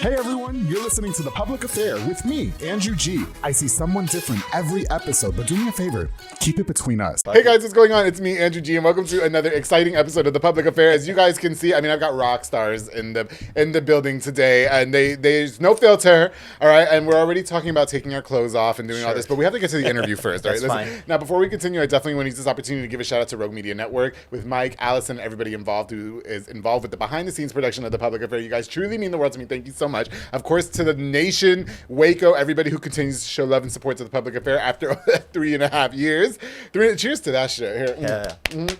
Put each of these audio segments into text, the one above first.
Hey everyone, you're listening to The Public Affair with me, Andrew G. I see someone different every episode, but do me a favor, keep it between us. Hey guys, what's going on? It's me, Andrew G, and welcome to another exciting episode of The Public Affair. As you guys can see, I've got rock stars in the building today, and there's no filter, all right? And we're already talking about taking our clothes off and doing all this, but we have to get to the interview first, all right? That's fine. Now, before we continue, I definitely want to use this opportunity to give a shout out to Rogue Media Network with Mike, Allison, and everybody involved who is involved with the behind-the-scenes production of The Public Affair. You guys truly mean the world to me. Thank you so much. Of course, to the nation, Waco, everybody who continues to show love and support to The Public Affair after 3.5 years. Cheers to that shit. Here. Yeah. Mm-hmm.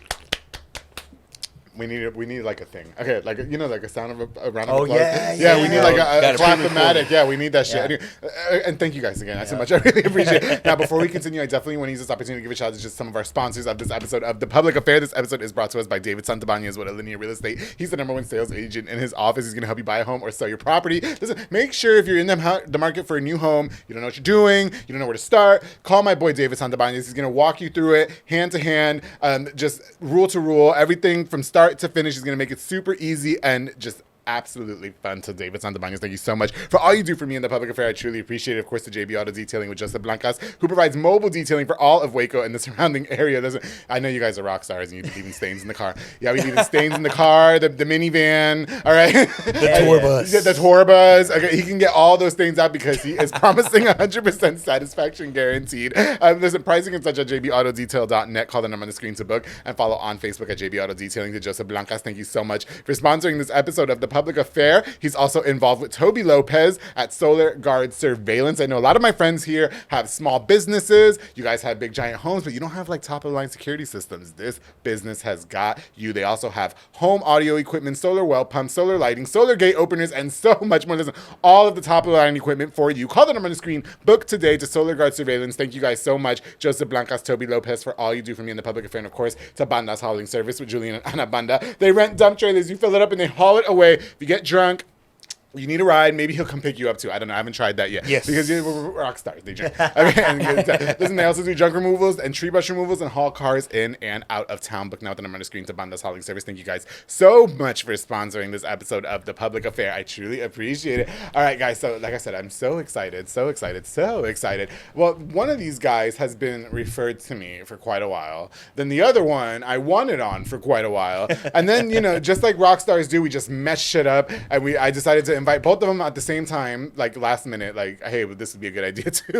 We need like a thing. Okay, like like a sound of a round of Oh, applause. yeah. We need like a Gotta clap-o-matic. Yeah, we need that shit. Yeah. Anyway, and thank you guys again so much. I really appreciate it. Now, before we continue, I definitely want to use this opportunity to give a shout out to just some of our sponsors of this episode of The Public Affair. This episode is brought to us by David Santabanez with Alinea Real Estate. He's the #1 sales agent in his office. He's going to help you buy a home or sell your property. Listen, make sure if you're in the market for a new home, you don't know what you're doing, you don't know where to start, call my boy David Santabanez. He's going to walk you through it hand to hand, just rule to rule, everything from start to finish. He's going to make it super easy and just absolutely fun. To David Santabanez, thank you so much for all you do for me in The Public Affair. I truly appreciate it. Of course, to JB Auto Detailing with Joseph Blancas, who provides mobile detailing for all of Waco and the surrounding area. I know you guys are rock stars and you're leaving stains in the car. Yeah, we leaving stains in the car, the minivan, all right? The tour bus. Yeah, the tour bus. Okay, he can get all those things out because he is promising 100% satisfaction guaranteed. Listen, pricing and such at jbautodetail.net. Call the number on the screen to book and follow on Facebook at JB Auto Detailing. To Joseph Blancas, thank you so much for sponsoring this episode of The Public Affair. He's also involved with Toby Lopez at Solar Guard Surveillance. I know a lot of my friends here have small businesses. You guys have big giant homes, but you don't have like top of the line security systems. This business has got you. They also have home audio equipment, solar well pumps, solar lighting, solar gate openers, and so much more. Listen, all of the top of the line equipment for you. Call the number on the screen. Book today to Solar Guard Surveillance. Thank you guys so much, Joseph Blancas, Toby Lopez, for all you do for me in The Public Affair, and of course to Banda's Hauling Service with Julian and Ana Banda. They rent dump trailers. You fill it up and they haul it away. If you get drunk, you need a ride, maybe he'll come pick you up too. I don't know. I haven't tried that yet. Yes. Because we're rock stars. They drink. Listen, they also do junk removals and tree brush removals and haul cars in and out of town. Book now with the number on the screen to Banda's Hauling Service. Thank you guys so much for sponsoring this episode of The Public Affair. I truly appreciate it. All right, guys. So like I said, I'm so excited. Well, one of these guys has been referred to me for quite a while. Then the other one I wanted on for quite a while. And then, just like rock stars do, we just mess shit up. And I decided to invite both of them at the same time, like last minute, like, hey, well, this would be a good idea too.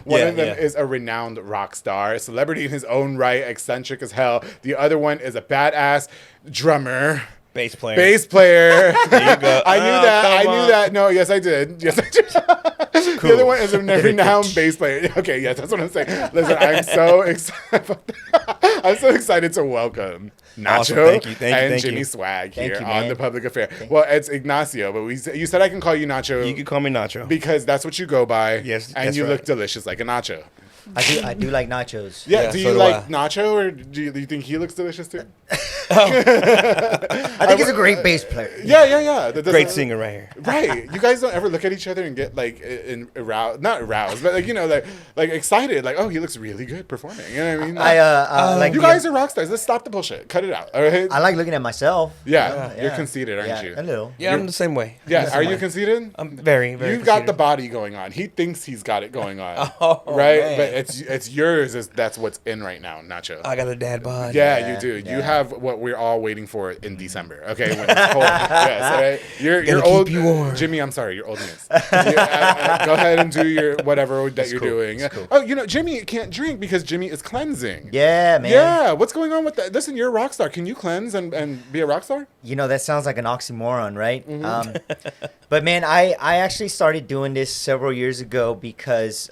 One of them is a renowned rock star, a celebrity in his own right, eccentric as hell. The other one is a badass drummer. Bass player. There you go. I knew that. No, yes, I did. Cool. The other one is a renowned bass player. Okay, yes, that's what I'm saying. Listen, I'm so excited. I'm so excited to welcome Nacho Awesome. and Thank Jimmy you. Swag here you, on man. The Public Affair. Well, it's Ignacio, but you said I can call you Nacho. You can call me Nacho. Because that's what you go by. Yes, and that's you right. look delicious like a nacho. I do like nachos. Yeah, Yeah, do so you do like I. Nacho, or do you think he looks delicious too? I think he's a great bass player. Yeah. Great singer right here. Right. You guys don't ever look at each other and get like not aroused, but like excited, like, oh, he looks really good performing. You know what I mean? I like you guys are rock stars. Let's stop the bullshit. Cut it out. All right. I like looking at myself. Yeah, you're Yeah. conceited, aren't you? A little. Yeah, I'm the same way. Yeah. Are you conceited? I'm very, very You've got the conceited. body going on. He thinks he's got it going on. Oh, right? man. But it's yours. That's what's in right now, Nacho. I got a dad bod. Yeah, you do. You have what we're all waiting for in December. Okay, when it's cold. Yes, right? You're Gotta old. keep you warm. Jimmy, I'm sorry, you're old news. Go ahead and do your whatever that you're doing. cool. Oh, Jimmy can't drink because Jimmy is cleansing. Yeah, man. Yeah, what's going on with that? Listen, you're a rock star. Can you cleanse and be a rock star? That sounds like an oxymoron, right? Mm-hmm. But man, I actually started doing this several years ago because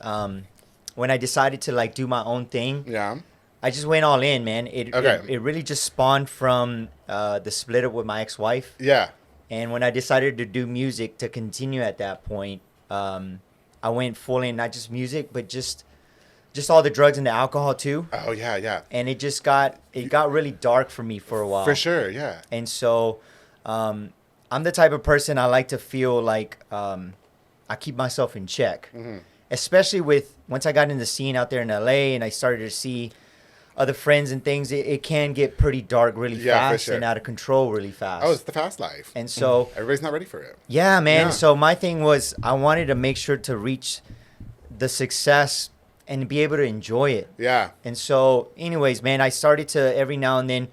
when I decided to like do my own thing, Yeah. I just went all in, man. It really just spawned from the split up with my ex-wife. Yeah. And when I decided to do music to continue at that point, I went full in, not just music, but just all the drugs and the alcohol too. Oh yeah. And it got really dark for me for a while. For sure, yeah. And so I'm the type of person I like to feel like I keep myself in check. Mm-hmm. Especially once I got in the scene out there in LA and I started to see other friends and things, it can get pretty dark really Yeah, for fast sure. and out of control really fast. Oh, it's the fast life. And so, Everybody's not ready for it. yeah, man. Yeah. So my thing was I wanted to make sure to reach the success and be able to enjoy it. Yeah. And so, anyways, man, I started to every now and then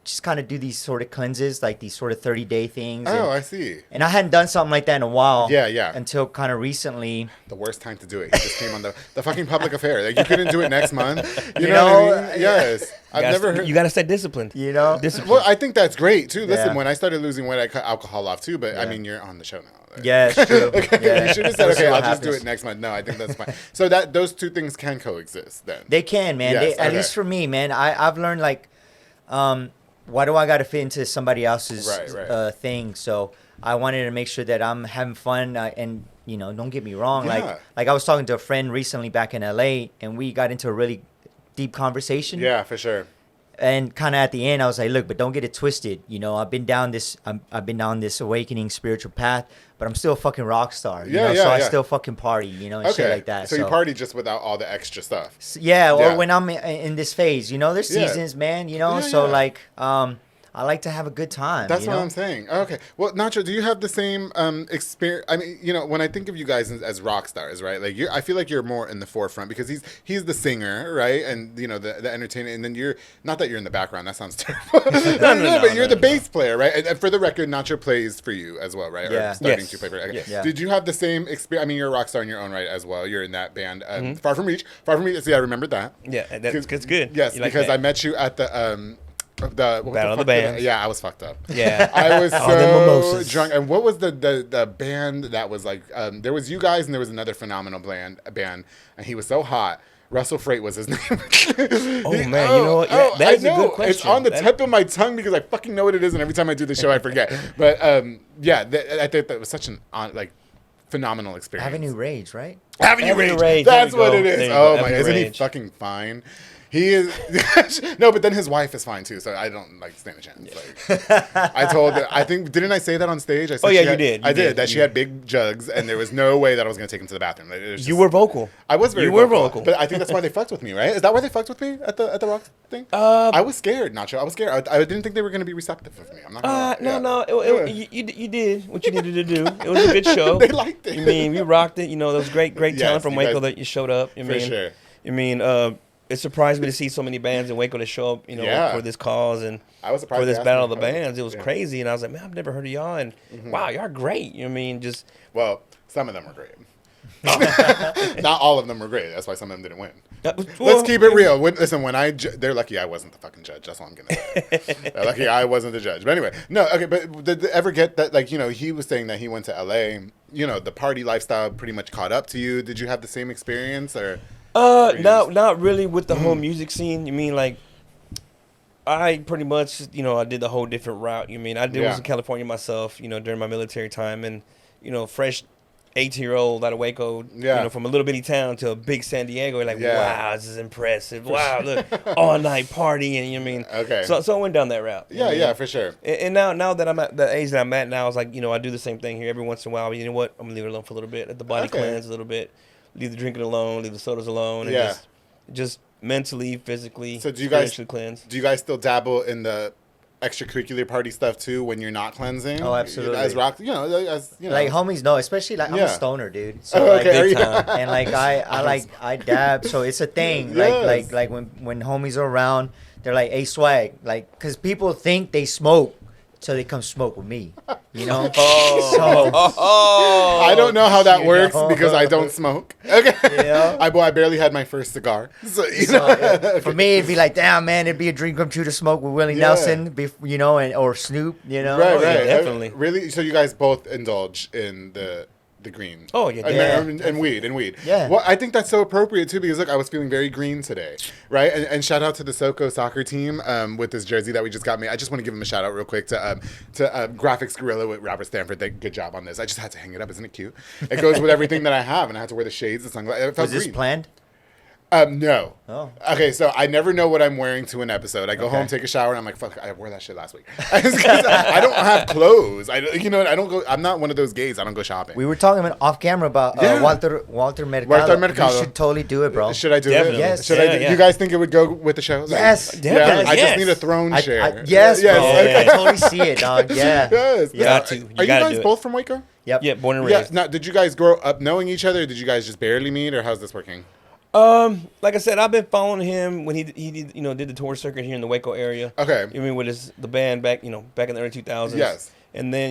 just kind of do these sort of cleanses, like these sort of 30-day things. Oh, I see. And I hadn't done something like that in a while. Yeah, yeah. Until kind of recently. The worst time to do it. He just came on the fucking public affair. Like, you couldn't do it next month. You, You know know, what I mean? Yes. I've never heard. You got to stay disciplined. You know? Discipline. Well, I think that's great too. Listen, Yeah. when I started losing weight, I cut alcohol off too. But I Yeah. mean, you're on the show now. Like, Yeah, it's true. Yeah. You should have said, We'll see okay, I'll what just do happens. it next month. No, I think that's fine. So that those two things can coexist then. They can, man. Yes, At okay. least for me, man. I've learned, like, why do I got to fit into somebody else's Right. thing? So I wanted to make sure that I'm having fun and, you know, don't get me wrong. Yeah. Like I was talking to a friend recently back in LA, and we got into a really deep conversation. Yeah, for sure. And kind of at the end, I was like, "Look, but don't get it twisted. You know, I've been down this awakening spiritual path, but I'm still a fucking rock star. You Yeah, know? yeah, So I yeah. still fucking party, you know, and Okay. shit like that. So you party just without all the extra stuff. Yeah, or Yeah. when I'm in this phase, you know, there's Yeah. seasons, man. You know, Yeah, so yeah. like, I like to have a good time. That's you what know? I'm saying. Okay. Well, Nacho, do you have the same experience? I mean, you know, when I think of you guys as rock stars, right? Like, I feel like you're more in the forefront because he's the singer, right? And you know, the entertainer, and then you're not that you're in the background. That sounds terrible. No, but you're the no. bass player, right? And for the record, Nacho plays for you as well, right? Yeah. Or starting Yes. to play for. Okay. Yes. Yeah. Did you have the same experience? I mean, you're a rock star in your own right as well. You're in that band, Mm-hmm. Far From Reach. Far From Reach. See, I remembered that. Yeah, that's good. Yes, You like because that? I met you at the what Battle of the fuck did I- Bands. Yeah, I was fucked up. Yeah. I was All them so mimosas. drunk. And what was the band that was like? There was you guys, and there was another phenomenal band, and he was so hot. Russell Freight was his name. Oh, man, you know what? Yeah, that I is a good know. It's question. on the That- tip of my tongue because I fucking know what it is, and every time I do the show, I forget. But yeah, I think that was such an phenomenal experience. Avenue Rage, right? Avenue Avenue Rage. Rage, there That's we what go. it is. There you Oh go, my! Avenue Isn't he Rage. fucking fine? He is. No, but then his wife is fine too, so I don't like stand a chance. Like, I told her, I think, didn't I say that on stage? I said Oh, yeah, she you had- did. I You did. did. That she had big jugs, and there was no way that I was going to take him to the bathroom. Like, it was You just- were vocal. I was very You were vocal, vocal. but I think that's why they fucked with me, right? Is that why they fucked with me at the rock thing? I was scared, Nacho. I was scared. I didn't think they were going to be receptive of me. I'm not. Gonna lie. Yeah. You did what you needed to do. It was a good show. They liked it. I mean, we rocked it. You know, there was great Yes, talent from you Waco guys- that you showed up. I For mean, sure. I mean, it surprised me to see so many bands in Waco to show up, you know, Yeah. for this cause and I was surprised for they this asked Battle me of the to come. Bands. It was Yeah. Mm-hmm. crazy, and I was like, man, I've never heard of y'all, and wow, y'all are great. You know what I mean? Just Well, some of them were great. Not all of them were great. That's why some of them didn't win. Let's keep it real. Listen, when they're lucky I wasn't the fucking judge. That's all I'm gonna say. They're lucky I wasn't the judge. But anyway, no, okay. But did they ever get that? Like, you know, he was saying that he went to LA. You know, the party lifestyle pretty much caught up to you. Did you have the same experience or? not really with the whole music scene. You mean like I pretty much, you know, I did the whole different route. You mean I did Yeah. was in California myself, you know, during my military time, and you know, fresh 18-year-old out of Waco, Yeah. you know, from a little bitty town to a big San Diego. You're like, Yeah. wow, this is impressive. Wow, look, all night partying. You know what I mean? Okay. So I went down that route. you know Yeah, what I yeah, mean? for sure. And now that I'm at the age that I'm at now, it's like, you know, I do the same thing here every once in a while. But you know what? I'm gonna leave it alone for a little bit. Let the body Okay. cleanse a little bit. Leave the drinking alone. Leave the sodas alone. And Yeah. just mentally, physically, So do you guys spiritually cleanse. do you guys still dabble in the extracurricular party stuff too when you're not cleansing? Oh, absolutely. As rock, you know, as you know. Like homies know, especially like I'm Yeah. a stoner, dude. So Oh, like, okay. Big are you- time. and like I dab, so it's a thing. Yes. Like when homies are around, they're like, "Hey, swag," like because people think they smoke, so they come smoke with me. You know? Oh, I don't know how that You works know? because I don't smoke. Okay. You know? I barely had my first cigar. So, you So, know. yeah, for me, it'd be like, damn, man, it'd be a dream come true to smoke with Willie Yeah. Nelson, you know, or Snoop, you know. Right, Oh, yeah, right. definitely. Really? So you guys both indulge in the green? Oh, yeah, And weed. Yeah. Well, I think that's so appropriate too because look, I was feeling very green today, right? And shout out to the SoCo soccer team with this jersey that we just got made. I just want to give them a shout out real quick to Graphics Gorilla with Robert Stanford. Good job on this. I just had to hang it up. Isn't it cute? It goes with everything that I have, and I had to wear the shades, the sunglasses. It felt Was this green. planned? No. Oh. Okay, so I never know what I'm wearing to an episode. I go Okay. home, take a shower, and I'm like, "Fuck, I wore that shit last week." It's 'cause I don't have clothes. You know, I don't go. I'm not one of those gays. I don't go shopping. We were talking off camera about Yeah. Walter Mercado. Walter Mercado. You should totally do it, bro. Should I do Definitely. it? Yes. Should I? Yeah. You guys think it would go with the show? Yes. Yeah. Definitely. I just Yes. need a throne share. Yes, bro. Yes. Yeah. I totally see it, dog. Yeah. Yes. You got to. You Are you gotta guys do it. both from Waco? Yep. Yeah, born and Yeah. raised. Now, did you guys grow up knowing each other? Or did you guys just barely meet, or how's this working? Like I said, I've been following him when he did did the tour circuit here in the Waco area. Okay. I mean, with the band back in the early 2000s. Yes. And then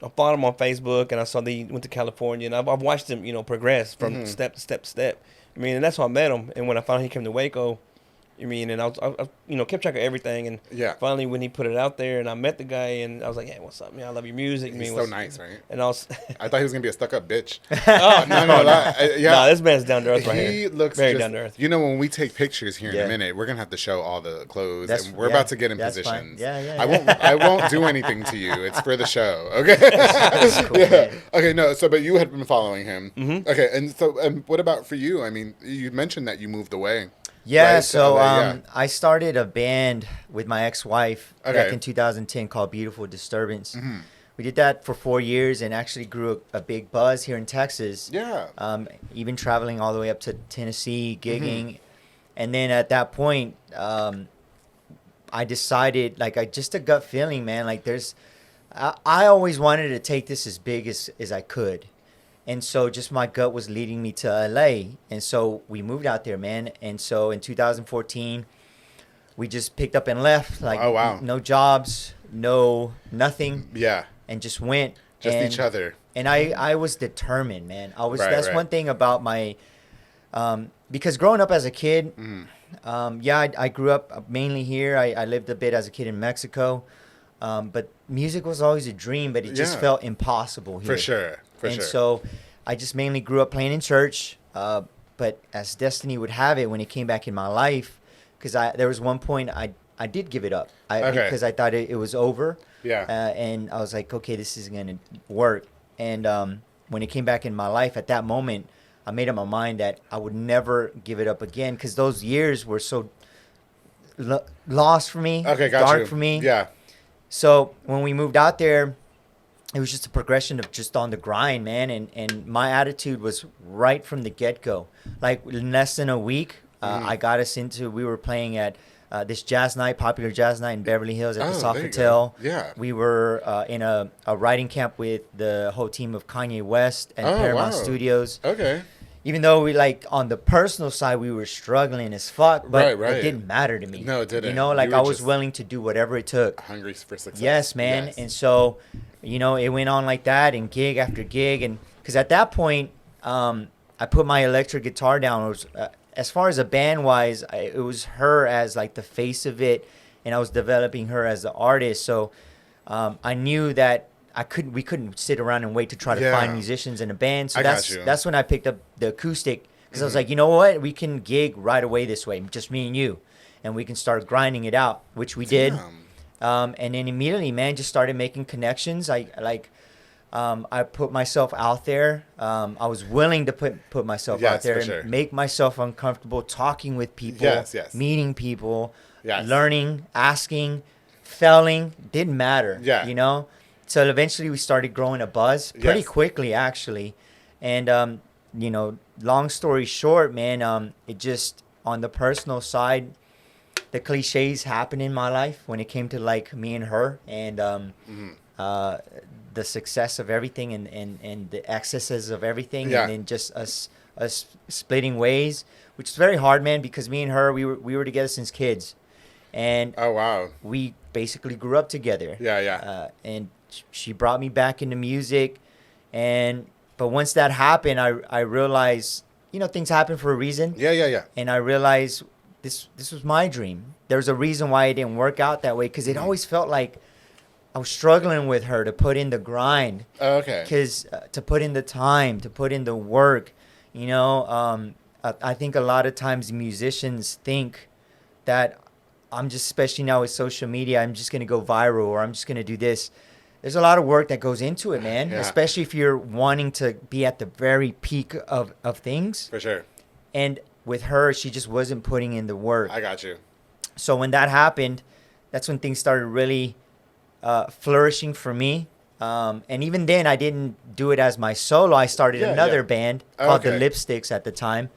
I followed him on Facebook, and I saw that he went to California, and I've watched him progress from step to step to step. I mean, and that's how I met him. And when I found he came to Waco, and I kept track of everything, and Yeah. finally when he put it out there, and I met the guy, and I was like, hey, what's up, man? I love your music. He's so nice, right? And I was, I thought he was gonna be a stuck-up bitch. oh No, no, yeah. Nah, this man's down to earth right He here. looks very just, down to earth. You know, when we take pictures here in Yeah. a minute, we're gonna have to show all the clothes, That's- and we're yeah, about to get in that's fine. positions. Yeah. I won't do anything to you. It's for the show. Okay. Cool, yeah. man. Okay. No. So, but you had been following him. Mhm. Okay. And so, what about for you? I mean, you mentioned that you moved away. Yeah, Right, so LA, yeah. I started a band with my ex-wife back Okay. in 2010 called Beautiful Disturbance. Mhm. We did that for 4 years and actually grew a big buzz here in Texas. Yeah. Even traveling all the way up to Tennessee, Mm-hmm. gigging. And then at that point, I decided, just a gut feeling, man, I always wanted to take this as big as I could. And so just my gut was leading me to LA. And so we moved out there, man. And so in 2014, we just picked up and left. Oh, wow. No jobs, nothing. Yeah. And just went. Just and, each other. And I was determined, man. Right, That's right. one thing about my, because growing up as a kid, I grew up mainly here. I lived a bit as a kid in Mexico. But music was always a dream, but it just Yeah. felt impossible here. For sure. For and sure. so I just mainly grew up playing in church. But as destiny would have it, when it came back in my life, because there was one point I did give it up Okay. because I thought it was over. Yeah. And I was like, okay, this isn't going to work. And when it came back in my life, at that moment, I made up my mind that I would never give it up again because those years were so lost for me, Okay. Got dark you. for me. Yeah. So when we moved out there, it was just a progression of just on the grind, man. And my attitude was right from the get-go. Like in less than a week, I got us into, we were playing at this jazz night, popular jazz night in Beverly Hills at the Oh, there you Sofitel. go. Yeah. We were in a writing camp with the whole team of Kanye West and Oh, Paramount wow. Studios. Okay. Even though we on the personal side, we were struggling as fuck, but Right. it didn't matter to me. No, it didn't. You know, You were I was just- willing to do whatever it took. Hungry for success. Yes, man. Yes. And so, it went on like that, and gig after gig, and because at that point, I put my electric guitar down. It was, as far as a band wise, it was her as the face of it, and I was developing her as the artist. So I knew that we couldn't sit around and wait to try to Yeah. find musicians in a band. So I got you. that's when I picked up the acoustic because I was like, you know what, we can gig right away this way, just me and you, and we can start grinding it out, which we did. Damn. And then immediately, man, just started making connections. I put myself out there. I was willing to put myself Yes, out there for and sure. make myself uncomfortable, talking with people, Yes, yes. meeting people, Yes. learning, asking, failing. Didn't matter. Yeah. So eventually, we started growing a buzz pretty Yes. quickly, actually. And long story short, man, it just on the personal side, the cliches happened in my life when it came to me and her and the success of everything and the excesses of everything, Yeah. and then just us splitting ways, which is very hard, man, because me and her we were together since kids, and Oh wow. we basically grew up together. Yeah. Yeah. And she brought me back into music, but once that happened, I realized things happen for a reason. Yeah. Yeah. Yeah. And I realized this was my dream. There's a reason why it didn't work out that way, because it always felt like I was struggling with her to put in the grind, Oh, okay. because to put in the time, to put in the work. I think a lot of times musicians think that I'm just, especially now with social media, I'm just going to go viral or I'm just going to do this. There's a lot of work that goes into it, man, Yeah. especially if you're wanting to be at the very peak of things. For sure. And with her, she just wasn't putting in the work. I got you. So when that happened, that's when things started really flourishing for me. And even then, I didn't do it as my solo. I started Yeah, another yeah. band called the Okay. Lipsticks at the time.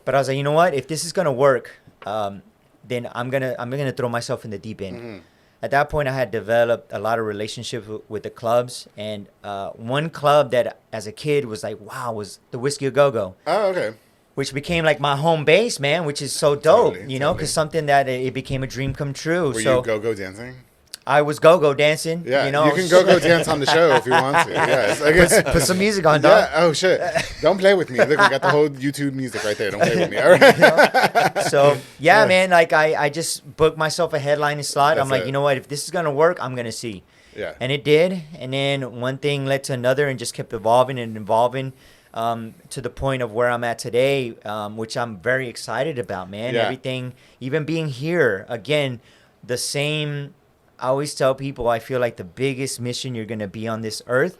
But I was like, you know what? If this is gonna work, then I'm gonna throw myself in the deep end. Mm-hmm. At that point, I had developed a lot of relationships with the clubs, and one club that, as a kid, was like, wow, was the Whiskey A Go Go, Oh, okay. which became like my home base, man, which is so dope, Totally, you know, totally. because something that it became a dream come true. Were So you go dancing? I was go dancing. Yeah, you know, you can go dance on the show if you want to. Yes. put some music on, dog. Yeah. Oh shit! Don't play with me. Look, we got the whole YouTube music right there. Don't play with me. All right. So yeah, man, like I just booked myself a headlining slot. That's I'm like, it. you know what? If this is gonna work, I'm gonna see. Yeah. And it did. And then one thing led to another, and just kept evolving and evolving to the point of where I'm at today, which I'm very excited about, man. Yeah. Everything, even being here again, the same. I always tell people, I feel like the biggest mission you're gonna be on this earth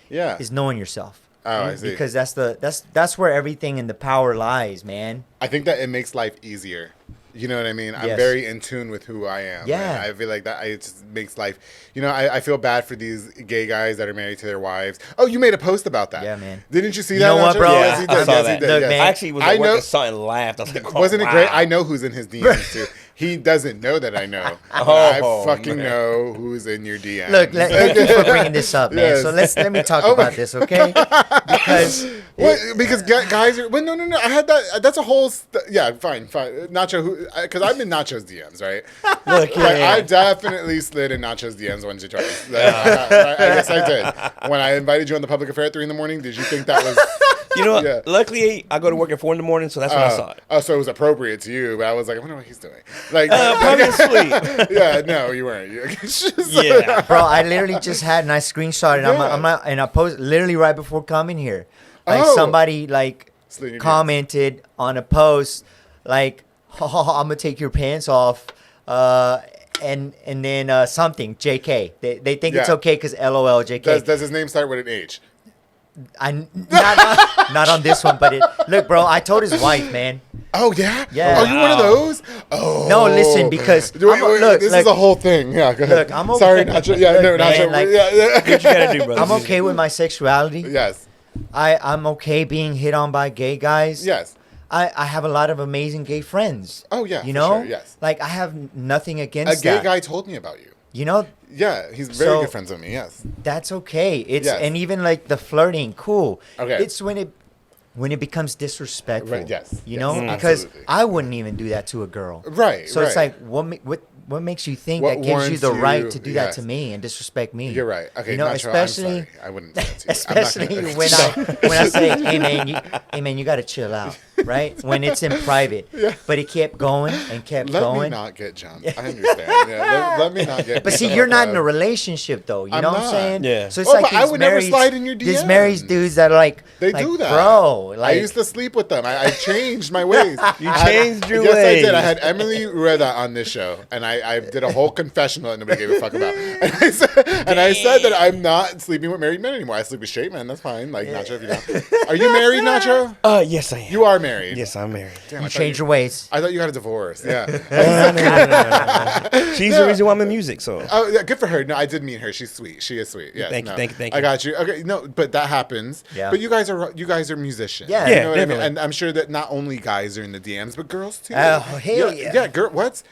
Yeah. is knowing yourself. Oh, I see. Because that's where everything in the power lies, man. I think that it makes life easier. You know what I mean? I'm Yes. very in tune with who I am. Yeah. And I feel like that it just makes life. You know, I feel bad for these gay guys that are married to their wives. Oh, you made a post about that. Yeah, man. Didn't you see You that? know what, Nacho? bro? Yes, he I did. saw Yes, that. he did. Look, yes. man. I actually was I at work know- and saw it and laughed. I was like, oh, Wasn't it wow. great? I know who's in his DMs too. He doesn't know that I know. Oh, I fucking man. know who's in your DMs. Look, thank you for bringing this up, man. Yes. So let me talk Oh my about this, okay? Because What? Because guys are. Well, no. I had that. That's a whole. Yeah, fine. Nacho, because I'm in Nacho's DMs, right? Look, Like, yeah. I definitely slid in Nacho's DMs once or twice. I guess I did. When I invited you on the public affair at 3 a.m, did you think that was? You know what? Yeah. Luckily, I go to work at 4 a.m, so that's when I saw it. Oh, so it was appropriate to you, but I was like, I wonder what he's doing. Like, Probably asleep. yeah, no, you weren't. It's just- Yeah. bro, I literally just had and I screenshotted. Yeah. I'm not, and I posted literally right before coming here. Like Oh. somebody like Slid in your commented on a post like, I'm gonna take your pants off, and then something JK. They think it's Yeah. okay because LOL JK. Does his name start with an H? Not on this one, but look, bro. I told his wife, man. Oh yeah. Yeah. Oh, you one of Wow. those? Oh. No, listen, because Wait, look, this look, is a whole thing. Yeah, go ahead. Look, I'm okay. Sorry, Nacho. Yeah, Look, no, man, Nacho. like- yeah. What you gotta do, brother? I'm okay with my sexuality. Yes. I'm okay being hit on by gay guys. Yes. I have a lot of amazing gay friends. Oh, yeah, You for know? sure, yes. Like I have nothing A against gay that. guy told me about you. You know, Yeah, he's very So- good friends with me. Yes. that's okay. It's Yes. and even like the flirting, cool. Okay. It's when it becomes disrespectful. Right, yes, You yes, know, Mm. because absolutely. I wouldn't even do that to a girl. Right. So it's right. like what makes you think What that gives you warrants the you- right to do that yes. to me and disrespect me? You're right. Okay, You know, Nacho, especially I'm sorry. I wouldn't do that to you. I'm not especially gonna- when I say, hey man, you got to chill out, right? When it's in private. Yeah. But it kept going and kept Let me going. not get jumped. I understand. Yeah, let me not get. But see, beat you're up, not in a uh, relationship though. You I'm know what I'm not. saying? Yeah. So it's Oh, like but I these would never married, slide in your these married DMs. dudes that are like They like, do that, bro. Like I used to sleep with them. I changed my ways. You changed your Yes, I ways. did. I had Emily Rueda on this show, and I did a whole confessional that nobody gave a fuck about. And I said that I'm not sleeping with married men anymore. I sleep with straight men. That's fine. Like Nacho, if you don't. Are you married, Nacho? Yes, I am. You are married. Yes, I'm married. Damn, you I thought change your ways. I thought you had a divorce. Yeah. She's the reason why I'm in music. So Oh, yeah, good for her. No, I did meet her. She's sweet. She is sweet. Yes, Thank you, no. thank you, thank I you. got you. Okay, no, but that happens. Yeah. But you guys are musicians. Yeah. You Yeah, know what I mean? definitely. And I'm sure that not only guys are in the DMs, but girls too. Oh, hell yeah. Yeah, girl. What's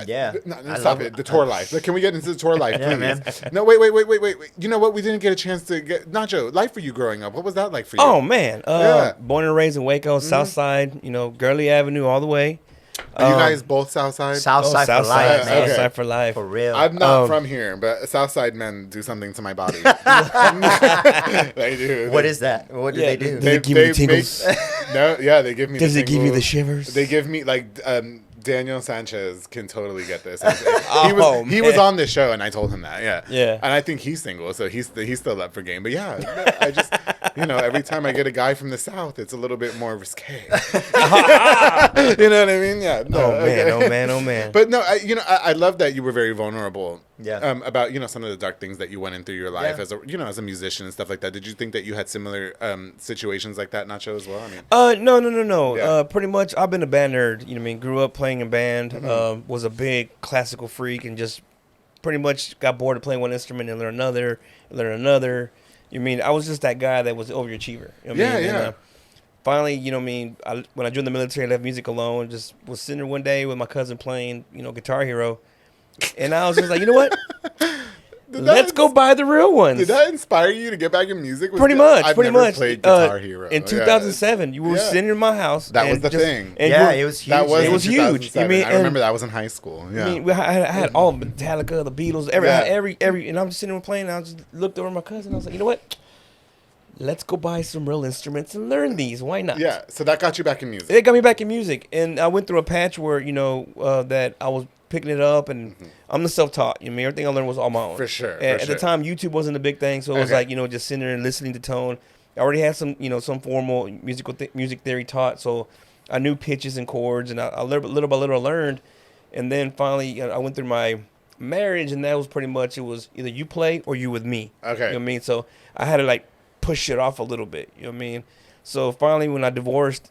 Yeah. No, I stop love it. it. The tour life. Like, can we get into the tour life, Yeah, please? man. No, wait. You know what? We didn't get a chance to get Nacho. Life for you growing up. What was that like for you? Oh man, Yeah. born and raised in Waco, South Side. You know, Gurley Avenue all the way. Are you guys both Southside? Southside for South life, Side, man. Okay. South Side for life. For real. I'm not from here, but Southside men do something to my body. They do. What is that? What do Yeah, they do? Does it give you the tingles? No, yeah, they give me. Does the it give you the tingles. shivers? They give me like Daniel Sanchez can totally get this. Oh, he was man. on this show, and I told him that. Yeah, Yeah. And I think he's single, so he's still up for game. But yeah, I just every time I get a guy from the South, it's a little bit more risque. You know what I mean? Yeah. No, Oh man, okay. oh man, oh man. But no, I love that you were very vulnerable Yeah. About some of the dark things that you went in through your life Yeah. as a musician and stuff like that. Did you think that you had similar situations like that, Nacho, as well? I mean, No. Yeah. Pretty much, I've been a band nerd. You know what I mean? Grew up playing in band. Mm-hmm. Was a big classical freak, and just pretty much got bored of playing one instrument and learn another. You know what I mean? I was just that guy that was overachiever. You know what I mean? Yeah, And, yeah. finally, you know what I mean? When I joined the military, I left music alone. Just was sitting there one day with my cousin playing, Guitar Hero. And I was just like, you know what? Let's go buy the real ones. Did that inspire you to get back in music? Pretty much. I've Pretty never much. played Guitar Hero. In Yeah. 2007, you were Yeah. sitting in my house. That was and the just- thing. and Yeah, you were- it was huge. That was It in was huge. 2007. You mean, I remember and- that was in high school. Yeah. I mean, I had all Metallica, the Beatles, I Yeah. had every, and I'm just sitting there playing. And I just looked over at my cousin. I was like, you know what? Let's go buy some real instruments and learn these. Why not? Yeah. So that got you back in music. It got me back in music, and I went through a patch where that I was picking it up, and I'm the self-taught. You know, everything I learned was on my own. Mm-hmm. For sure, And for at sure. the time, YouTube wasn't a big thing, so it was Okay. like just sitting there and listening to tone. I already had some formal music theory taught, so I knew pitches and chords, and I little by little learned, and then finally I went through my marriage, and that was pretty much, it was either you play or you with me. Okay. You know what I mean? So I had to push it off a little bit. You know what I mean? So finally, when I divorced,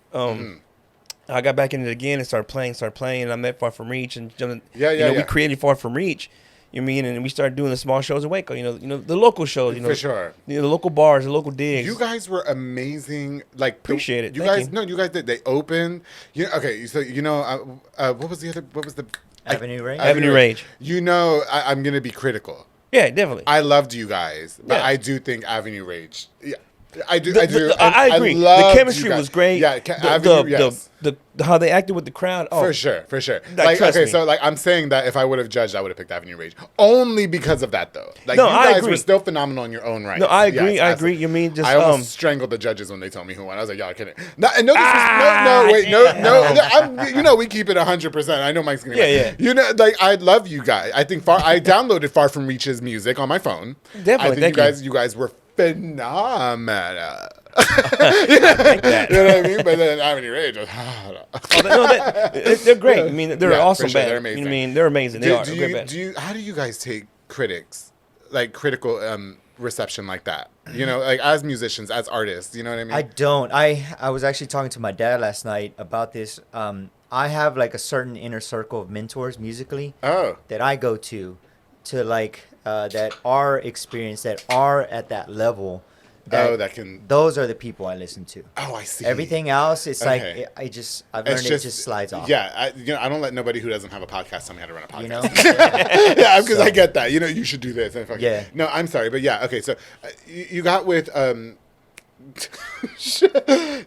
I got back into it again and started playing. And I met Far From Reach, and Yeah. we created Far From Reach. You know what I mean? And we started doing the small shows in Waco. The local shows. For sure. The local bars, the local digs. You guys were amazing. Appreciate it. You Thank guys, you. no, you guys did. They opened. Okay, so what was the other? What was the Avenue Range. Avenue Rage. I'm gonna be critical. Yeah, definitely. I loved you guys, but Yeah. I do think Avenue Rage. Yeah, I do. I agree. loved The you chemistry guys. was great. Yeah, the, yes. the how they acted with the crowd. Oh, For sure. Like, trust me. So I'm saying that if I would have judged, I would have picked Avenue Rage. Only because of that, though. No, you I guys agree. were still phenomenal in your own right. No, I agree. Yes, I absolutely. agree. You mean just I almost strangled the judges when they told me who won. I was like, y'all kidding. No, and no, we keep it 100%. I know Mike's gonna. Yeah. I love you guys. I think I downloaded Far From Reach's music on my phone. Definitely, I think you guys were phenomenal. You know what I mean? But then Avenue Rage was. they're great. I mean, they're Yeah, for awesome sure. band. They're You know what I amazing. mean, they're amazing. They are a great band. How do you guys take critics, critical reception like that? As musicians, as artists, you know what I mean? I don't. I was actually talking to my dad last night about this. I have a certain inner circle of mentors musically Oh, that I go to that are experienced, that are at that level. that can. Those are the people I listen to. Oh, I see. Everything else, it's Okay. I've It's learned it just slides off. Yeah, I don't let nobody who doesn't have a podcast tell me how to run a podcast. You know. Yeah, because I So- get that. You should do this. And fucking, Yeah. No, I'm sorry, but yeah. Okay, so you got with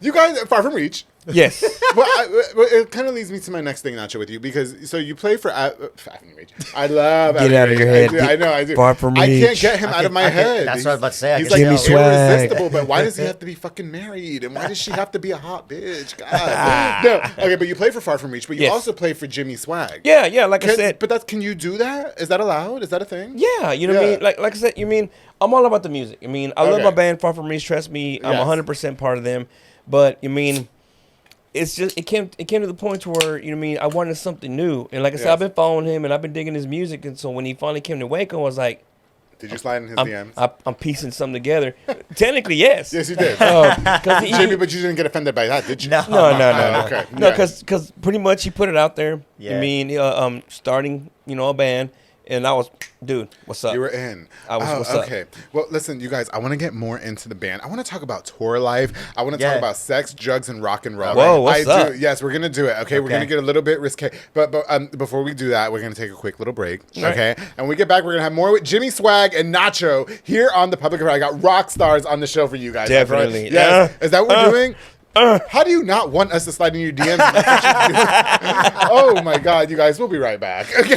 you guys Far From Reach. Yes. Well, it kind of leads me to my next thing, Nacho, with you, because you play for Avenue Rage. I love Get Avenue out of Rage. your head. I do. Far From I can't Reach. get him out of my head. That's what I was about to say. I He's can like tell. irresistible, but why does he have to be fucking married? And why does she have to be a hot bitch? God. No. Okay, but you play for Far From Reach, but you Yes. also play for Jimmy Swag. Yeah. Like I said. But can you do that? Is that allowed? Is that a thing? Yeah, you know what I mean? Like I said, I'm all about the music. I mean, I love Okay. my band, Far From Reach. Trust me, I'm Yes. 100% part of them. But it's just it came to the point to where I wanted something new. And like I said, Yes. I've been following him and I've been digging his music. And so when he finally came to Waco, I was like, Did you slide in his DMs? I'm piecing something together. Technically, yes. Yes, you did. 'Cause he- JB, but you didn't get offended by that, did you? No. No. Okay. No, Yeah. because pretty much he put it out there. Yeah. Starting a band, and I was, dude, what's up? You were in. What's up? okay. Well, listen, you guys, I want to get more into the band. I want to talk about tour life. I want to talk Yeah. about sex, drugs, and rock and roll. Whoa, what's I up? do. Yes, we're gonna do it. Okay, we're Okay. gonna get a little bit risque. But before we do that, we're gonna take a quick little break. All right. Okay, and when we get back, we're gonna have more with Jimmy Swag and Nacho here on the Public Affair. I got rock stars on the show for you guys. that's right. Definitely. Yes. Is that what we're doing? How do you not want us to slide in your DMs? Oh my God, you guys, we'll be right back. Okay.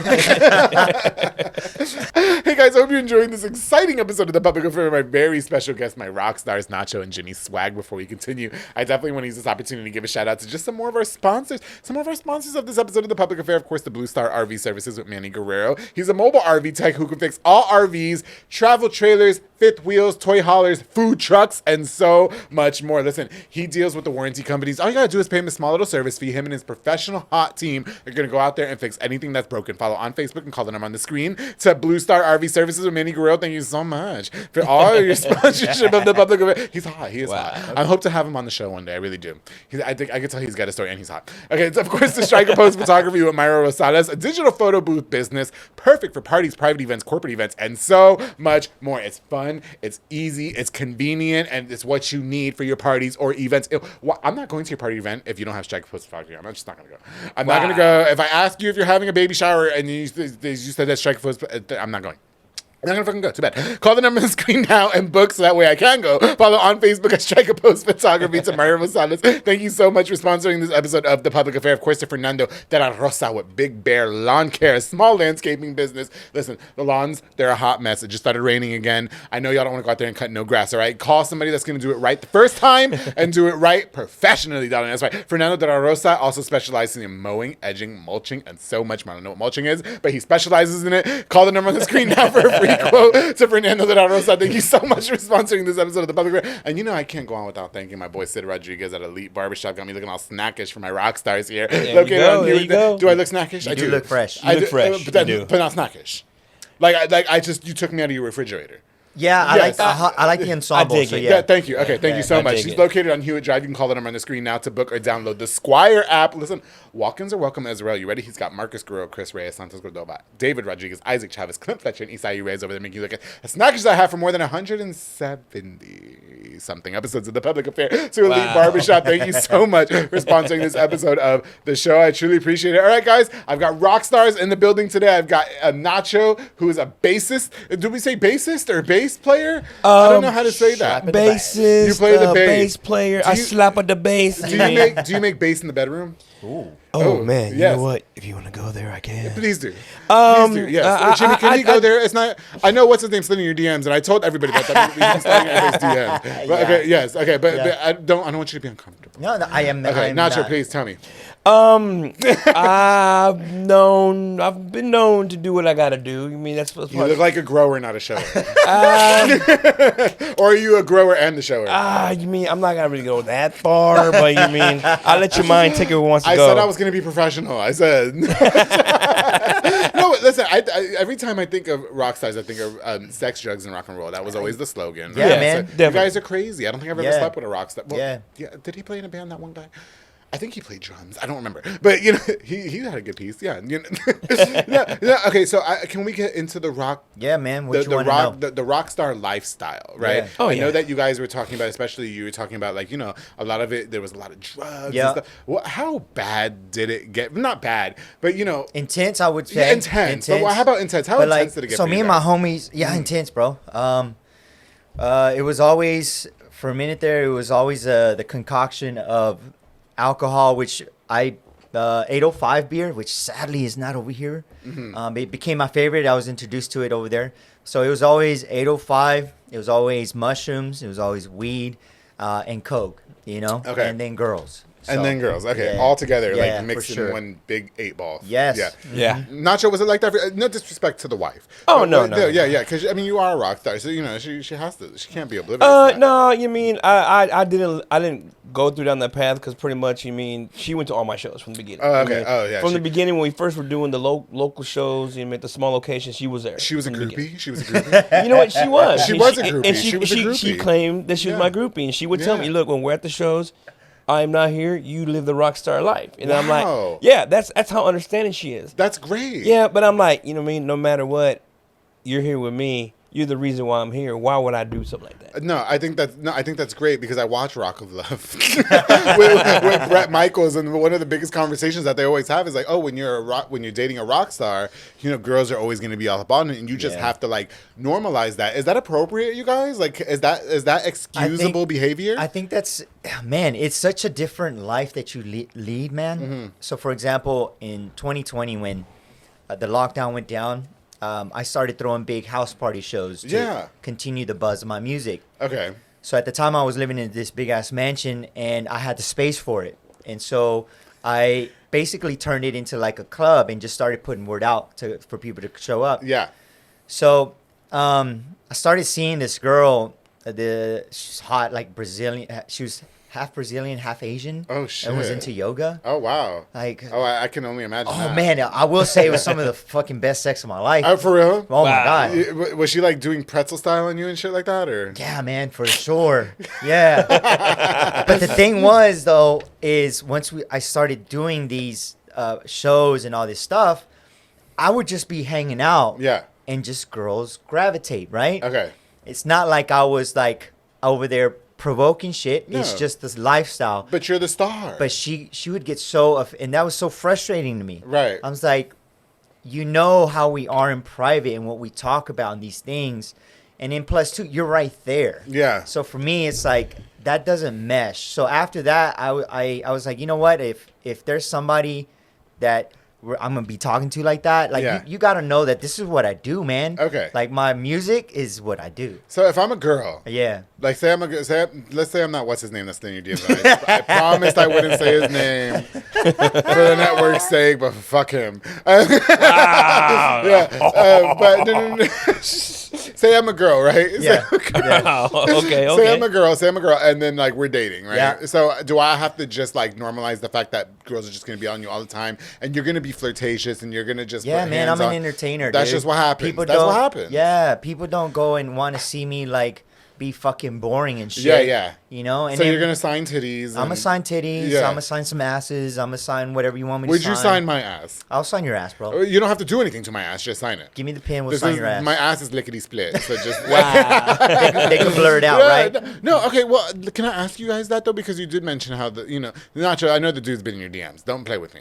Hey guys, I hope you're enjoying this exciting episode of The Public Affair with my very special guest, my rock stars, Nacho and Jimmy Swag. Before we continue, I definitely want to use this opportunity to give a shout out to just some more of our sponsors. Some of our sponsors of this episode of The Public Affair, of course, the Blue Star RV Services with Manny Guerrero. He's a mobile RV tech who can fix all RVs, travel trailers, fifth wheels, toy haulers, food trucks, and so much more. Listen, he deals with the the warranty companies. All you gotta do is pay him a small little service fee. Him and his professional hot team are gonna go out there and fix anything that's broken. Follow on Facebook and call the number on the screen. To Blue Star RV Services with Manny Guerrero. Thank you so much for all your sponsorship of the public event. He's hot. He is hot. I hope to have him on the show one day. I really do. I think I can tell he's got a story and he's hot. Okay, it's of course the Striker Pose Photography with Myra Rosales, a digital photo booth business, perfect for parties, private events, corporate events, and so much more. It's fun, it's easy, it's convenient, and it's what you need for your parties or events. I'm not going to your party event if you don't have Striker Pose Photography. I'm just not going to go. I'm not going to go. If I ask you if you're having a baby shower and you said that Striker Pose, I'm not going. I'm not gonna fucking go. Too bad. Call the number on the screen now and book so that way I can go. Follow on Facebook at Strike a Pose Photography to Myra Rosales. Thank you so much for sponsoring this episode of The Public Affair. Of course, to Fernando de la Rosa with Big Bear Lawn Care, a small landscaping business. Listen, the lawns, they're a hot mess. It just started raining again. I know y'all don't want to go out there and cut no grass, all right? Call somebody that's gonna do it right the first time and do it right professionally, darling. That's right. Fernando de la Rosa also specializes in mowing, edging, mulching, and so much more. I don't know what mulching is, but he specializes in it. Call the number on the screen now for a free quote to Fernando de la Rosa. Thank you so much for sponsoring this episode of The Public Affair. And you know I can't go on without thanking my boy Sid Rodriguez at Elite Barbershop. Got me looking all snackish for my rock stars here. There you go. Do I look snackish? You do look fresh. You look fresh. But You do. not snackish. You took me out of your refrigerator. Yeah, Yes. I like the ensemble. dig So it. yeah. Yeah, thank you. Okay, thank you so I much. dig She's it. located on Hewitt Drive. You can call the number on the screen now to book or download the Squire app. Listen, walk-ins are welcome as well. You ready? He's got Marcus Guerrero, Chris Reyes, Santos Cordova, David Rodriguez, Isaac Chavez, Clint Fletcher, and Isai Reyes over there making you look at the snackies I have for more than 170-something episodes of The Public Affair. To Elite Wow. Barbershop, thank you so much for sponsoring this episode of the show. I truly appreciate it. All right, guys, I've got rock stars in the building today. I've got Nacho, who is a bassist. Do we say bassist or bass player? I don't know how to say that. Bassist, You play the bass. bass player. Do I you- slap at the bass. Do you make bass in the bedroom? Ooh. Oh man, yes. you know what? If you want to go there, I can. Please do. Um, Please do. Yes. Jimmy, can you go there? It's not. I know what's his name sliding your DMs, and I told everybody about that. He's sliding everybody's DMs. But, okay. Yes. Okay. But I don't want you to be uncomfortable. No, I am. Okay. I am Nacho, not. please tell me. I've been known to do what I gotta do. I mean, that's what's You look like a grower, not a shower. Uh, Or are you a grower and the shower? you mean I'm not gonna really go that far, but you mean I'll let your mind take it where it wants to I go. said I was going to be professional. I said. No, listen. I every time I think of rock stars, I think of sex, drugs, and rock and roll. That was always the slogan. Yeah, Yeah, man. So, you definitely. guys are crazy. I don't think I've ever Yeah. slept with a rock star. Well, Yeah. Did he play in a band? That one guy. I think he played drums. I don't remember, but you know, he had a good piece. Yeah. You know, yeah. Okay, so can we get into the rock? Yeah, man. What you The want to rock, know? the rock star lifestyle, right? Yeah. Oh, I know yeah. that you guys were talking about, especially you were talking about, like, you know, a lot of it. There was a lot of drugs. Yeah. And stuff. Well, how bad did it get? Not bad, but you know, Intense, I would say. yeah, intense. But how about intense? How But intense like, did it get? so for me you and my guys? homies, yeah, intense, bro. It was always for a minute there. It was always the concoction of alcohol, which 805 beer, which sadly is not over here. It became my favorite. I was introduced to it over there. So it was always 805. It was always mushrooms. It was always weed and coke. You know, Okay. and then girls. And So, then girls, okay, yeah. all together, Yeah, like for mixed sure. in one big 8-ball. Yes. Yeah. Yeah. Nacho, was it like that? No disrespect to the wife. Oh, But, no, no. Yeah, yeah, because I mean, you are a rock star, so you know she has to. She can't be oblivious. to that. No, you mean I didn't go through down that path because pretty much you mean she went to all my shows from the beginning. Oh, I okay. mean, Oh, yeah, From she- the beginning when we first were doing the local shows, you know, at the small locations, she was there. She was a from the beginning. groupie. She was a groupie. You know what? She was. She And was a and groupie. She was a She groupie. claimed that she was Yeah. my groupie, and she would tell Yeah. me, "Look, when we're at the shows, I'm not here. You live the rock star life." And I'm Wow. like, "Yeah, that's how understanding she is." That's great. Yeah, but I'm like, you know what I mean? No matter what, you're here with me. You're the reason why I'm here. Why would I do something like that? No, I think that's great because I watch Rock of Love with Brett Michaels, and one of the biggest conversations that they always have is like, oh, when you're dating a rock star, you know, girls are always going to be all up on it, and you just Yeah. have to like normalize that. Is that appropriate, you guys? Like, is that excusable behavior? I think that's, man, it's such a different life that you lead, man. So, for example, in 2020, when the lockdown went down, I started throwing big house party shows to Yeah. continue the buzz of my music. Okay. So at the time, I was living in this big ass mansion, and I had the space for it. And so I basically turned it into like a club and just started putting word out for people to show up. Yeah. So I started seeing this girl she's hot, like Brazilian. She was half Brazilian, half Asian. Oh, shit. And was into yoga. Oh, wow. Like, Oh, I can only imagine. oh that. man, I will say it was some of the fucking best sex of my life. Oh, for real? Oh my Wow. god. Was she like doing pretzel style on you and shit like that, or? Yeah, man, for sure. Yeah. But the thing was, though, is once I started doing these shows and all this stuff, I would just be hanging out. Yeah. And just girls gravitate, right? Okay. It's not like I was like over there provoking shit. It's No. just this lifestyle. But you're the star. But she would get so, and that was so frustrating to me. Right. I was like, you know how we are in private and what we talk about and these things. And then plus two, you're right there. Yeah. So for me, it's like, that doesn't mesh. So after that, I was like, you know what? If there's somebody that I'm going to be talking to like that, like Yeah. you got to know that this is what I do, man. Okay. Like my music is what I do. So if I'm a girl, Yeah. like let's say I'm not what's his name that's in your DMs. I promised I wouldn't say his name for the network's sake, but fuck him. Wow. Yeah. But no. Say I'm a girl, right? Yeah. Yeah. Wow. Okay. Say I'm a girl, and then like we're dating, right? Yeah. So do I have to just like normalize the fact that girls are just gonna be on you all the time, and you're gonna be flirtatious, and you're gonna just Yeah, put man, hands I'm an on- entertainer. That's dude. just what happens. People That's what don't- happens. Yeah, people don't go and want to see me like be fucking boring and shit. Yeah, yeah. You know, and So then you're gonna sign titties. I'm gonna and- sign titties. Yeah. I'm gonna sign some asses. I'm gonna sign whatever you want me to Would sign. you sign my ass? I'll sign your ass, bro. You don't have to do anything to my ass. Just sign it. Give me the pen. We'll This sign is your ass. my ass is lickety split. So just Wow. they can blur it out, Yeah, right? No, okay. Well, can I ask you guys that though? Because you did mention how Nacho. I know the dude's been in your DMs. Don't play with me,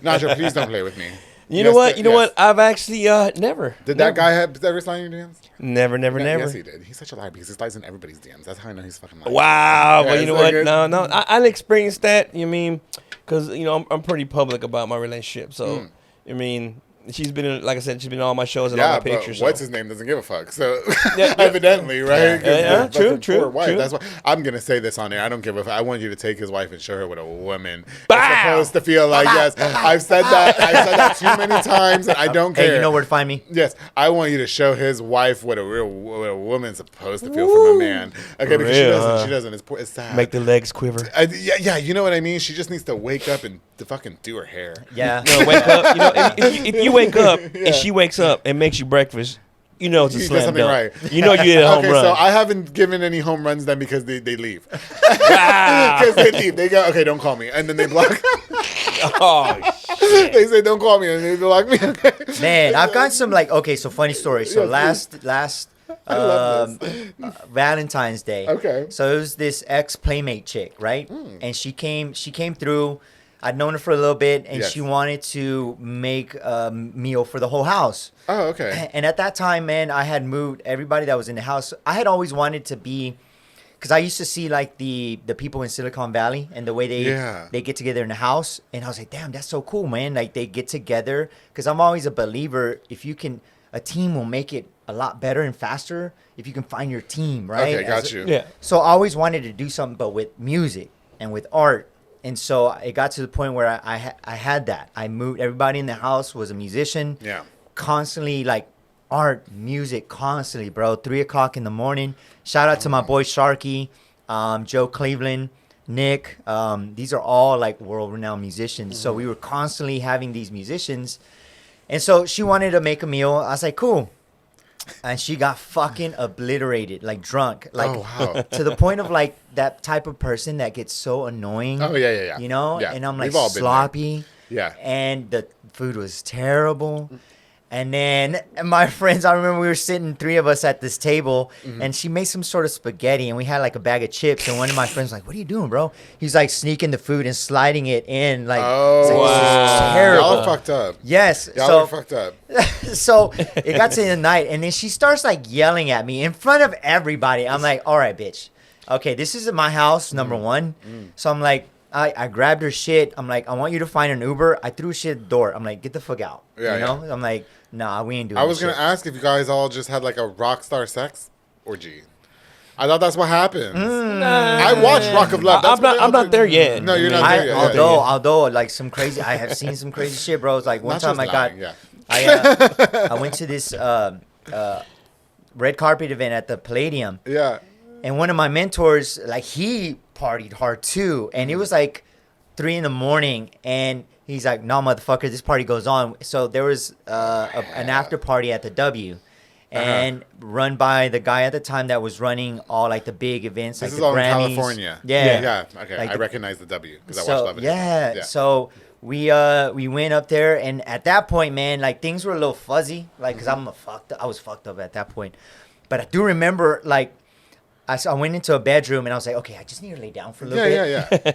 Nacho. Please don't play with me. You know what? You know what? I've actually never. Did that guy have ever slide in your DMs? Never. Yes, he did. He's such a liar because he slides in everybody's DMs. That's how I know he's fucking lying. Wow. Yeah, But you it's know like what? it- No. I experienced that. You mean? Because I'm pretty public about my relationship. So I mean, she's been in, like I said, she's been in all my shows and all Yeah, my but pictures. what's so. his name doesn't give a fuck. So Yeah. evidently, right? 'Cause Yeah, the fucking true. poor wife. True. That's why I'm gonna say this on there. I don't give a fuck. I want you to take his wife and show her what a woman Bow! is supposed to feel like. Yes, I've said that. I've said that too many times, and I don't care. Hey, you know where to find me? Yes, I want you to show his wife what a woman's supposed to feel from a man. Okay, because she Real, doesn't. huh? She doesn't. It's sad. Make the legs quiver. Yeah, you know what I mean. She just needs to wake up and to fucking do her hair. Yeah. No, wake up. You know, if you wake up and she wakes up and makes you breakfast, you know it's a You did slam something dunk. right. You know you hit a home Okay, run. so I haven't given any home runs then because they leave. Wow. Because they leave. They go, okay, don't call me. And then they block. Oh, They say, don't call me. And they block me. Okay. Man, I've got some like, okay, so funny story. So Yes, last love this. Valentine's Day. Okay. So it was this ex playmate chick, right? And she came through. I'd known her for a little bit, and Yes. she wanted to make a meal for the whole house. Oh, okay. And at that time, man, I had moved everybody that was in the house. I had always wanted to be, because I used to see like the people in Silicon Valley and the way they get together in the house, and I was like, damn, that's so cool, man. Like they get together, because I'm always a believer. If you can, a team will make it a lot better and faster if you can find your team, right? Okay, got you. yeah. So I always wanted to do something, but with music and with art. And so it got to the point where I had that. I moved. Everybody in the house was a musician. Yeah. Constantly like art, music, constantly, bro. 3:00 in the morning. Shout out to my boy Sharky, Joe Cleveland, Nick. These are all like world-renowned musicians. So we were constantly having these musicians. And so she wanted to make a meal. I was like, cool. And she got fucking obliterated, like drunk, like Oh, wow. to the point of like that type of person that gets so annoying. Oh, yeah. You know, Yeah. and I'm like We've all been there. sloppy. Yeah. And the food was terrible. And then my friends, I remember we were sitting, three of us at this table, and she made some sort of spaghetti, and we had like a bag of chips. And one of my friends was like, "What are you doing, bro?" He's like sneaking the food and sliding it in, like, it's like, Oh, this is wow. terrible. Y'all are fucked up. Yes. Y'all so are fucked up. so it got to the night, and then she starts like yelling at me in front of everybody. I'm like, all right, bitch. Okay, this isn't my house, number one. So I'm like, I grabbed her shit. I'm like, I want you to find an Uber. I threw shit at the door. I'm like, get the fuck out. Yeah, you know? I'm like, nah, we ain't doing I was this going to shit. ask if you guys all just had like a rock star sex orgy. I thought that's what happened. I watched Rock of Love. That's what they all I'm not do. there yet. No, you're not there yet. Although, like some crazy, I have seen some crazy shit, bro. It's like one Not time just I got, lying, yeah. I went to this red carpet event at the Palladium. Yeah. And one of my mentors, like, he partied hard too, and it was like 3 a.m, and he's like, "No, motherfucker, this party goes on." So there was an after party at the W, and run by the guy at the time that was running all like the big events, This like is the all in Grammys. California. Yeah. Yeah. Okay. Like I the- recognize the W because I So watched Love It. yeah, so we went up there, and at that point, man, like things were a little fuzzy, like because I was fucked up at that point. But I do remember, like, I went into a bedroom and I was like, okay, I just need to lay down for a little bit.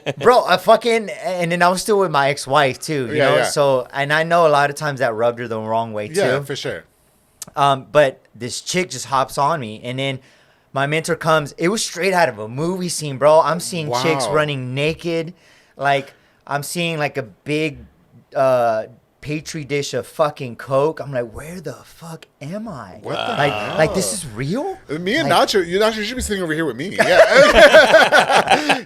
Yeah. Bro, and then I was still with my ex-wife too, you know? Yeah. So, and I know a lot of times that rubbed her the wrong way Yeah, too. for sure. But this chick just hops on me, and then my mentor comes. It was straight out of a movie scene, bro. I'm seeing chicks Wow. running naked. Like, I'm seeing like a big petri dish of fucking Coke. I'm like, where the fuck am I? What the like this is real? Me and Like- Nacho should be sitting over here with me. Yeah.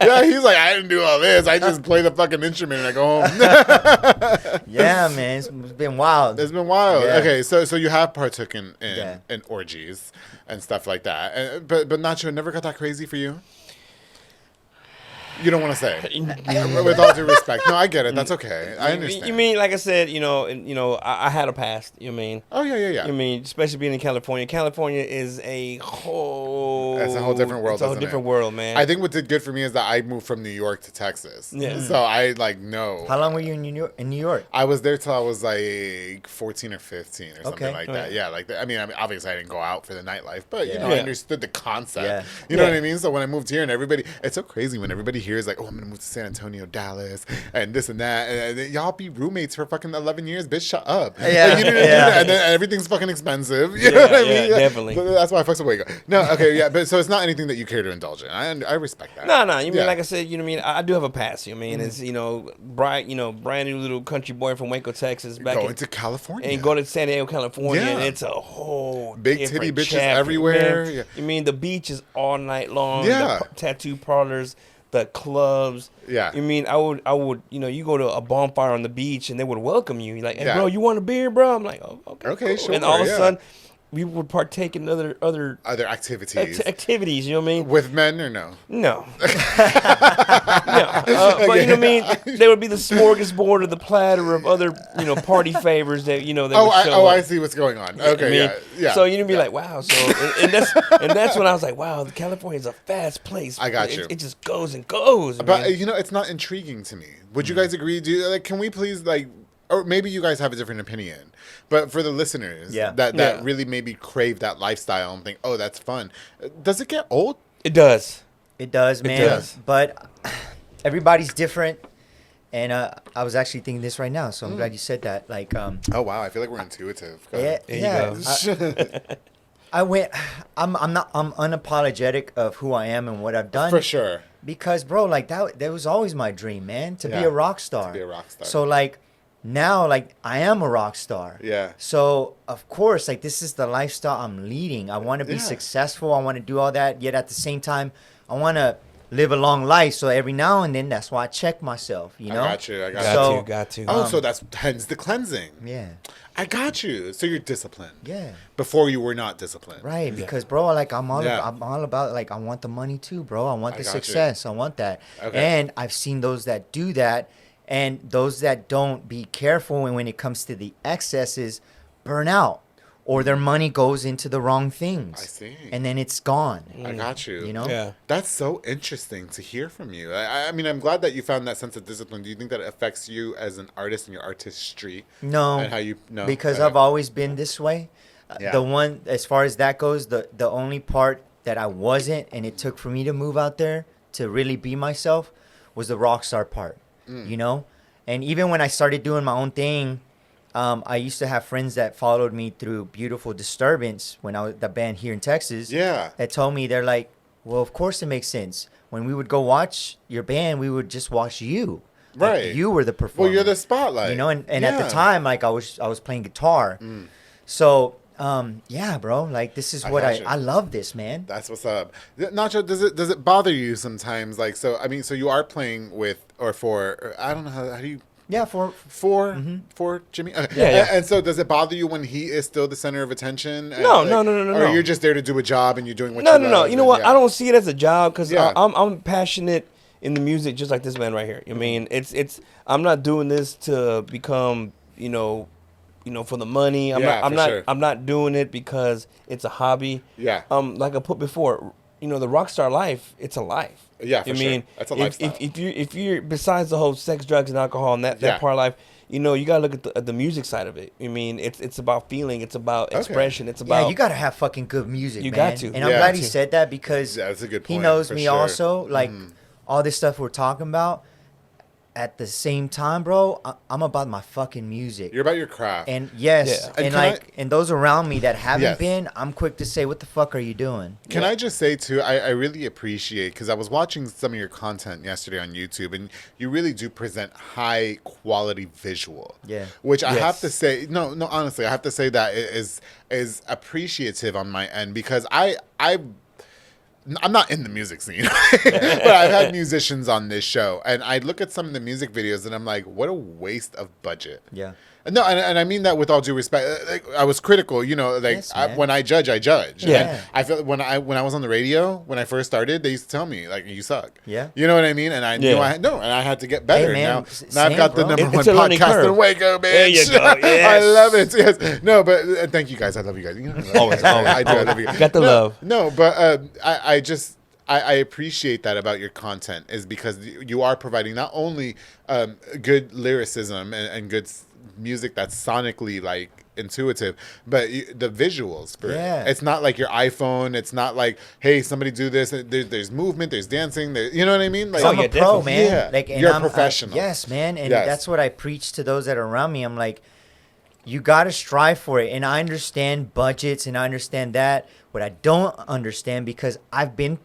Yeah, he's like, I didn't do all this. I just play the fucking instrument and I go home. Yeah, man, it's been wild. It's been wild. Yeah. Okay, so you have partaken in, Yeah. in orgies and stuff like that. But Nacho, it never got that crazy for you? You don't want to say. With all due respect. No, I get it. That's okay. I understand. You mean, like I said, I had a past. You mean? Oh, yeah. You mean, especially being in California. California is a whole. It's a whole different world, It's a whole isn't it? different world, man. I think what did good for me is that I moved from New York to Texas. Yeah. So I know. How long were you in New York? I was there till I was like 14 or 15 or something Okay. like Oh, that. yeah. Yeah, like that. I mean, obviously I didn't go out for the nightlife, but you Yeah. know, I Yeah. understood the concept. Yeah. You know Yeah. what I mean? So when I moved here and everybody, it's so crazy when everybody hears like, oh, I'm gonna move to San Antonio, Dallas, and this and that, and then y'all be roommates for fucking 11 years, bitch. Shut up. Yeah. Like, you know what I mean? Yeah. And then everything's fucking expensive. You know what I Yeah, mean? definitely. But that's why I fucked with Waco. No, okay, yeah, but so it's not anything that you care to indulge in. I respect that. No, you mean, Yeah. like I said, you know what I mean? I do have a past. You know what I mean? It's, brand new little country boy from Waco, Texas, Going to California and go to San Diego, California, Yeah. and it's a whole Big different titty bitches chapter, everywhere. man. Yeah. You mean the beach is all night long? Yeah. The tattoo parlors, the clubs. Yeah. You mean I would, you go to a bonfire on the beach and they would welcome you. You're like, hey, Yeah. bro, you want a beer, bro? I'm like, oh, okay, Okay, cool. sure, And all of yeah. a sudden, we would partake in other Other activities activities. You know what I mean? with men or no? No. But you know what I mean? There would be the smorgasbord or the platter of other, party favors that, that would show up. I see what's going on. Okay, I mean, yeah. So you'd be like, wow. So and that's when I was like, wow, California's a fast place. I got It- you. It just goes and goes. But man. it's not intriguing to me. Would you guys agree? Can we please or maybe you guys have a different opinion, but for the listeners Yeah. that Yeah. really maybe crave that lifestyle and think, oh, that's fun. Does it get old? It does. It does, man. does. But everybody's different. And I was actually thinking this right now, so I'm glad you said that. Like, Oh wow, I feel like we're intuitive. Go yeah, ahead. There you yeah. go. I went. I'm unapologetic of who I am and what I've done. For sure. Because, bro, like that was always my dream, man, to be Yeah, a rock star. be a rock star. So like now, like I am a rock star. Yeah. So of course, like this is the lifestyle I'm leading. I want to be Yeah. successful. I want to do all that. Yet at the same time, I want to live a long life. So every now and then, that's why I check myself. You know. I got you. Got to. Oh, so that's hence the cleansing. Yeah. I got you. So you're disciplined. Yeah. Before you were not disciplined. Right, because bro, like I'm all Yeah. about like I want the money too, bro. I want I the got you. success. I want that. Okay. And I've seen those that do that, and those that don't be careful when it comes to the excesses burn out, or their money goes into the wrong things. I see. And then it's gone. I got you. You know? Yeah. That's so interesting to hear from you. I mean, I'm glad that you found that sense of discipline. Do you think that it affects you as an artist and your artistry? No, And how you no because Okay. I've always been this way. Yeah. The one, as far as that goes, the only part that I wasn't, and it took for me to move out there to really be myself, was the rock star part. Mm. You know, and even when I started doing my own thing, I used to have friends that followed me through Beautiful Disturbance when I was the band here in Texas. Yeah. That told me, they're like, well, of course it makes sense. When we would go watch your band, we would just watch you. Like, Right. you were the performer. Well, you're the spotlight. You know, and at Yeah. the time, like I was playing guitar. So yeah, bro, like this is I what gotcha. I love this, man. That's what's up. Nacho, does it bother you sometimes? Like, so I mean, so you are playing with or for I don't know how do you Yeah, For Jimmy? Okay. Yeah. And so does it bother you when he is still the center of attention? And, No. Or you're just there to do a job and you're doing what No. you love? You know what? I don't see it as a job because Yeah. I'm passionate in the music, just like this man right here. I mean, it's I'm not doing this to become, for the money. I'm not doing it because it's a hobby. Yeah. Like I put before, the rock star life, it's a life. Yeah, for sure. That's a lifestyle. If you're besides the whole sex, drugs, and alcohol and that part of life, you gotta look at the music side of it. I mean, it's about feeling, it's about expression, it's about you gotta have fucking good music. You man. got to. And I'm glad he said that because that's a good he point, knows for me sure. also. Like all this stuff we're talking about. At the same time, bro, I'm about my fucking music. You're about your craft. And yes, Yeah. And and those around me that haven't Yes. been, I'm quick to say, "What the fuck are you doing?" Can I just say too, I really appreciate, because I was watching some of your content yesterday on YouTube, and you really do present high quality visual. Yeah. Which I Yes. have to say, no, honestly, I have to say that it is appreciative on my end, because I'm not in the music scene, but I've had musicians on this show, and I look at some of the music videos, and I'm like, what a waste of budget. Yeah. No, and I mean that with all due respect. Like, I was critical, Yes, man. when I judge, I judge. Yeah. And I feel when I was on the radio when I first started, they used to tell me like, "You suck." Yeah. You know what I mean? And I knew Yeah. and I had to get better. Hey, man, now same, I've got the bro. number It's one a learning podcast curve. in Waco, bitch. There you go, I yes. love it. Yes. No, but thank you guys. I love you guys. You know, Always, I do. I always. love you guys. Got the love. No, but I appreciate that about your content, is because you are providing not only good lyricism and good music that's sonically like intuitive, but the visuals for Yeah. it. It's not like your iPhone. It's not like, hey, somebody do this. There's movement. There's dancing. You know what I mean? Like, I'm yeah, a pro, definitely. man. Yeah. Like, and You're a I'm professional. yes, man, and Yes. that's what I preach to those that are around me. I'm like, you got to strive for it, and I understand budgets, and I understand that. What I don't understand, because I've been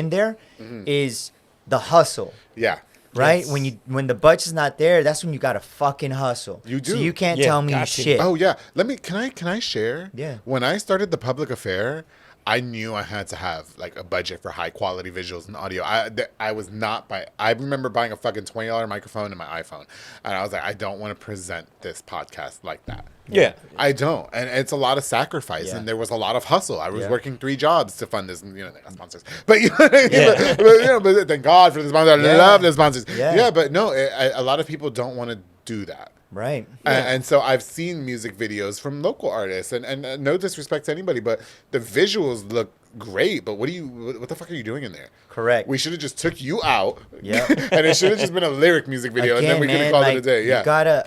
there, is the hustle. yeah. Right? Yes. When the budget's not there, that's when you gotta fucking hustle. You do. So you can't Yeah, tell me got to. shit. Oh yeah. Can I share? Yeah. When I started the public affair, I knew I had to have like a budget for high quality visuals and audio. I was not I remember buying a fucking $20 microphone and my iPhone, and I was like, I don't want to present this podcast like that. Yeah. I don't, and it's a lot of sacrifice, Yeah. and there was a lot of hustle. I was Yeah. working 3 jobs to fund this, and they got sponsors. But you know what I mean? Yeah. but thank God for the sponsors. I Yeah. love the sponsors. Yeah. Yeah, but no, a lot of people don't want to do that. Right. And so I've seen music videos from local artists, and no disrespect to anybody, but the visuals look great. But what the fuck are you doing in there? Correct. We should have just took you out, Yeah. and it should have just been a lyric music video, and then Again, we could have man, called like, it a day. Yeah, You gotta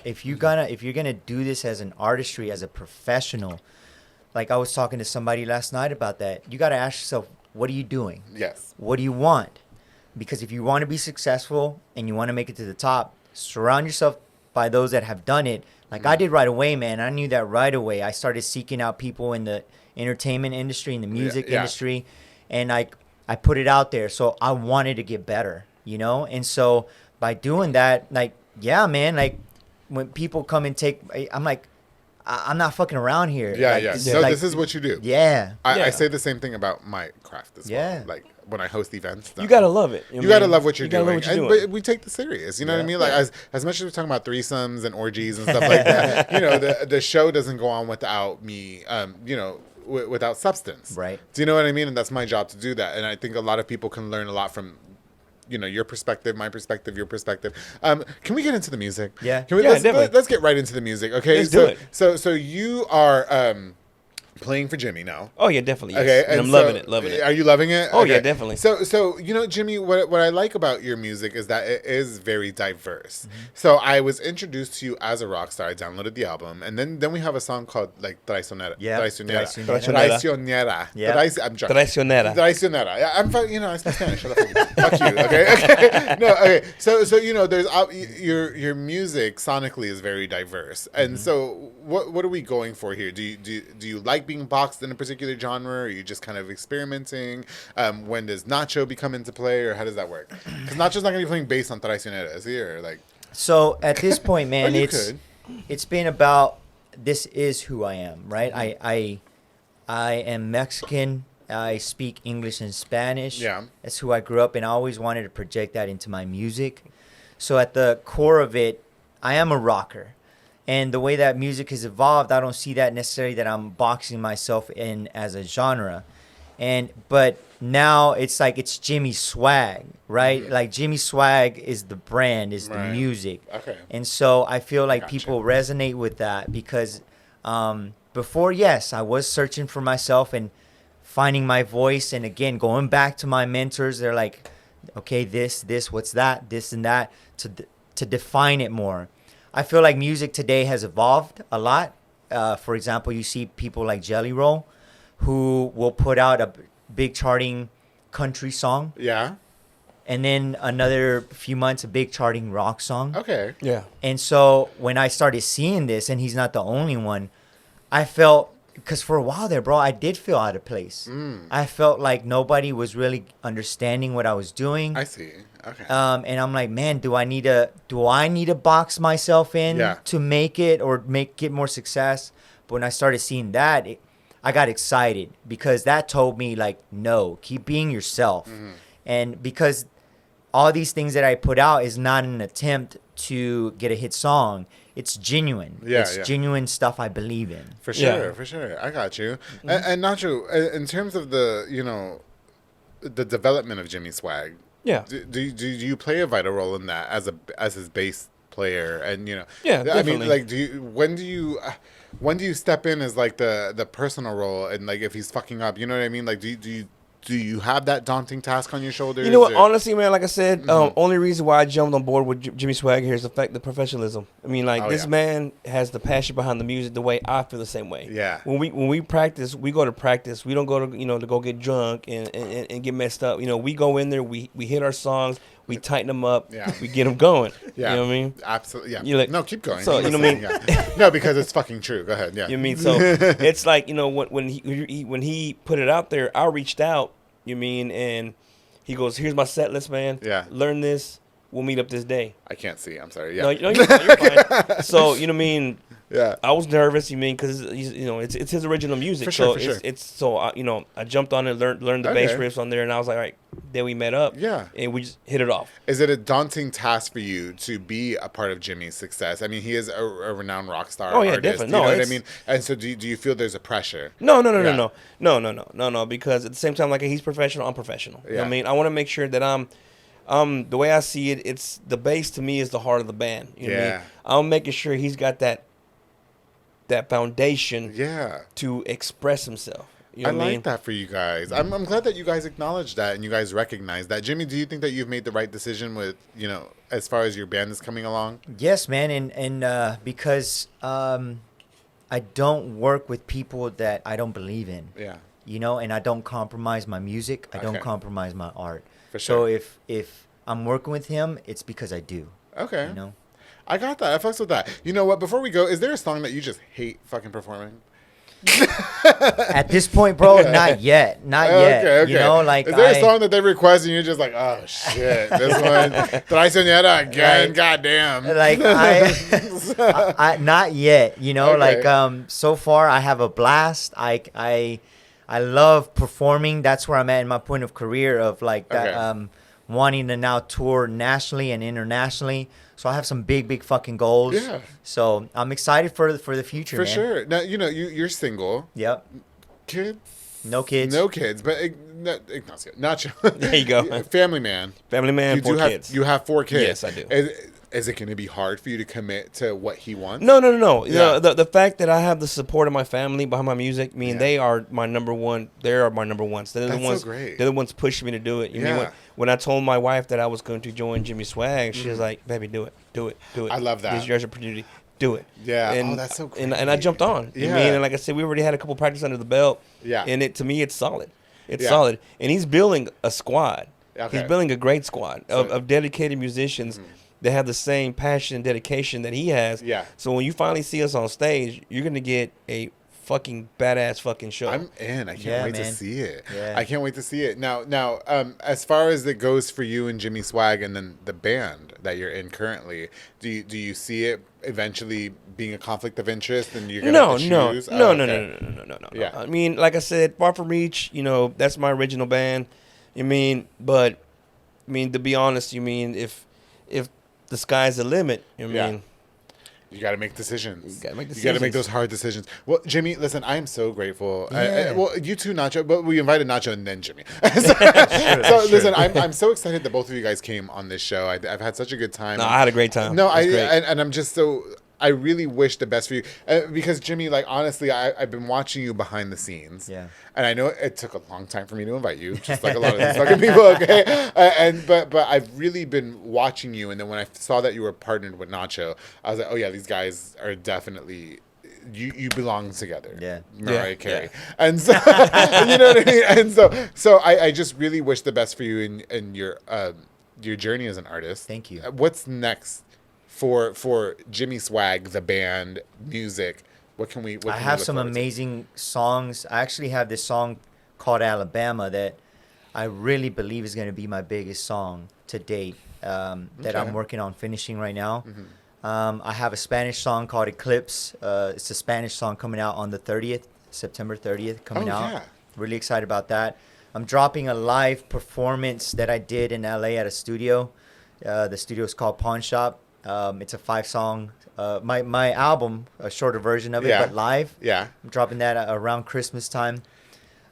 if you're gonna do this as an artistry, as a professional, like I was talking to somebody last night about that. You gotta ask yourself, what are you doing? yes, What do you want? Because if you want to be successful and you want to make it to the top, surround yourself by those that have done it. Like I did right away, man. I knew that right away. I started seeking out people in the entertainment industry, in the music yeah. industry, and I put it out there. So I wanted to get better, And so by doing that, like, yeah, man, like when people come and I'm like, I'm not fucking around here. yeah, Like, yeah. this No, like- this is what you do. Yeah. I Yeah. say the same thing about my craft as Yeah. well. Like when I host events, You gotta love it. You gotta love what you're gotta doing. love what you're And- doing. but we take this serious. You know what I Yeah. mean? Like as much as we're talking about threesomes and orgies and stuff like that, the show doesn't go on without me. Without substance. Right. Do you know what I mean? And that's my job to do that. And I think a lot of people can learn a lot from, your perspective, my perspective, your perspective. Can we get into the music? Yeah. Can we? Yeah, let's definitely. get right into the music. Okay. Let's do it. So you are playing for Jimmy now. Oh yeah, definitely. Yes. Okay, and I'm so- loving it. Loving it. Are you loving it? Oh, yeah, definitely. So Jimmy, what I like about your music is that it is very diverse. So I was introduced to you as a rock star. I downloaded the album, and then we have a song called like Traicionera. Yeah, Traicionera. Traicionera. Traicionera. Yeah. I'm drunk. Traicionera. Traicionera. Yeah, I'm I speak Spanish. Shut up. Fuck you. Okay. No. Okay. So there's your music sonically is very diverse, and so what are we going for here? Do you like being boxed in a particular genre, or are you just kind of experimenting? When does Nacho become into play, or how does that work? Because Nacho's not going to be playing bass on Traicionera, is he? Or like, So at this point, man, Or you it's could. it's been about this is who I am, right? I am Mexican. I speak English and Spanish. Yeah. That's who I grew up, and I always wanted to project that into my music. So at the core of it, I am a rocker. And the way that music has evolved, I don't see that necessarily that I'm boxing myself in as a genre. But now it's like it's Jimmy Swag, right? Like Jimmy Swag is the brand, is the Right. music. Okay. And so I feel like Gotcha. people resonate with that because before, yes, I was searching for myself and finding my voice. And again, going back to my mentors, they're like, okay, this, what's that, this and that, to define it more. I feel like music today has evolved a lot. For example, you see people like Jelly Roll who will put out a big charting country song Yeah. and then another few months a big charting rock song. Okay. Yeah. And so when I started seeing this, and he's not the only one, I felt, because for a while there, bro, I did feel out of place. I felt like nobody was really understanding what I was doing. I see. Okay. And I'm like, man, do I need to box myself in Yeah. to make it or get more success? But when I started seeing that, I got excited because that told me like, no, keep being yourself. And because all these things that I put out is not an attempt to get a hit song. It's genuine. Yeah, It's yeah. genuine stuff I believe in. For sure, Yeah. for sure. I got you. And Nacho, in terms of the, the development of Jimmy Swag, Yeah. do you play a vital role in that as his bass player? And Yeah, I mean, definitely. like, when do you step in as like the personal role and like if he's fucking up, you know what I mean? Like, do you have that daunting task on your shoulders? You know what? or- Honestly, man, like I said, only reason why I jumped on board with Jimmy Swag here is the professionalism. I mean, like Oh, this yeah. man has the passion behind the music the way I feel the same way. Yeah. When we practice, we go to practice. We don't go to go get drunk and get messed up. We go in there. We hit our songs. We tighten them up. Yeah. We get them going. Yeah. You know what I mean? Absolutely. Yeah. You like- no, keep going. So, I'm you know what I mean? listening, yeah. No, because it's fucking true. Go ahead. Yeah. You know what I mean? So it's like, when he put it out there, I reached out, you mean, and he goes, here's my set list, man. Yeah. Learn this. We'll meet up this day. I can't see. I'm sorry. Yeah. No, you're fine. So, you know what I mean? yeah. I was nervous, because it's his original music. For sure, so for sure. it's so I jumped on it, learned the bass Okay. riffs on there, and I was like, all right. Then we met up. Yeah. And we just hit it off. Is it a daunting task for you to be a part of Jimmy's success? I mean, he is a renowned rock star. Oh, yeah, artist, definitely. You No, know what I it's- mean? And so, do you feel there's a pressure? No, Yeah. no. Because at the same time, like he's professional, I'm professional. You know what Yeah. I mean? I want to make sure that I'm the way I see it. It's the bass to me is the heart of the band. You know what I Yeah. mean? I'm making sure he's got that foundation Yeah. to express himself. You know I what I mean? like that for you guys. I'm glad that you guys acknowledge that and you guys recognize that. Jimmy, do you think that you've made the right decision with, as far as your band is coming along? Yes, man, and because I don't work with people that I don't believe in. Yeah. And I don't compromise my music. I don't Okay. compromise my art. For So sure. if I'm working with him, it's because I do. Okay. You know. I got that. I fucks with that. You know what? Before we go, is there a song that you just hate fucking performing? At this point, bro, not yet. Not yet. Okay, okay. You know, like is there a song that they request and you're just like, oh shit, this one, Traicionera again, Like- goddamn. like I not yet. Okay. Like so far I have a blast. I love performing. That's where I'm at in my point of career of like that Okay. wanting to now tour nationally and internationally. So I have some big fucking goals. Yeah. So I'm excited for the future, For man. sure. Now, you're single. Yep. Kids? No kids. No kids, but Ignacio, Nacho. There you go. Family man. Family man, You 4 do have kids. you have 4 kids. Yes, I do. Is it going to be hard for you to commit to what he wants? No. Yeah. The fact that I have the support of my family behind my music, Yeah. they are my number one. They are my number ones. They're That's the so ones. great. They're the ones pushing me to do it. You mean Yeah. when I told my wife that I was going to join Jimmy Swag, she was like, "Baby, do it. I love that. This is your opportunity. Do it." Yeah. And, Oh, that's so And I great. jumped on. Yeah. You mean, and like I said, we already had a couple practice under the belt. Yeah. And to me, it's solid. It's Yeah. solid. And he's building a squad. Okay. He's building a great squad So- of dedicated musicians that have the same passion and dedication that he has. Yeah. So when you finally see us on stage, you're gonna get a fucking badass fucking show. I'm in. I can't Yeah, wait to man. see it. Yeah. I can't wait to see it. Now, as far as it goes for you and Jimmy Swag, and then the band that you're in currently, do you see it eventually being a conflict of interest, and you're gonna No, have to no, choose? no, Oh, no, okay. no. Yeah. I mean, like I said, Far From Reach, that's my original band. But to be honest, if the sky's the limit, Yeah. You got to make decisions. You gotta make You got to make decisions. those hard decisions. Well, Jimmy, listen, I am so grateful. Yeah. Well, you too, Nacho, but we invited Nacho and then Jimmy. So listen, I'm so excited that both of you guys came on this show. I've had such a good time. No, I had a great time. No, It was great. and I'm just so. I really wish the best for you because Jimmy, like honestly, I've been watching you behind the scenes. Yeah. And I know it took a long time for me to invite you, just like a lot of these fucking people. Okay. But I've really been watching you, and then when I saw that you were partnered with Nacho, I was like, oh yeah, these guys are definitely. You belong together. Yeah. Mariah Yeah, Carey. yeah. And so you know what I mean? And so I just really wish the best for you in your journey as an artist. Thank you. What's next for Jimmy Swag, the band, music? What can we I have look some forward to? amazing songs. I actually have this song called Alabama that I really believe is going to be my biggest song to date that Okay. I'm working on finishing right now. I have a Spanish song called Eclipse. It's a Spanish song coming out on the 30th, September 30th, coming Oh, out. yeah. Really excited about that. I'm dropping a live performance that I did in LA at a studio. The studio is called Pawn Shop. It's a 5-song. My album, a shorter version of it, Yeah. but live. Yeah. I'm dropping that around Christmas time.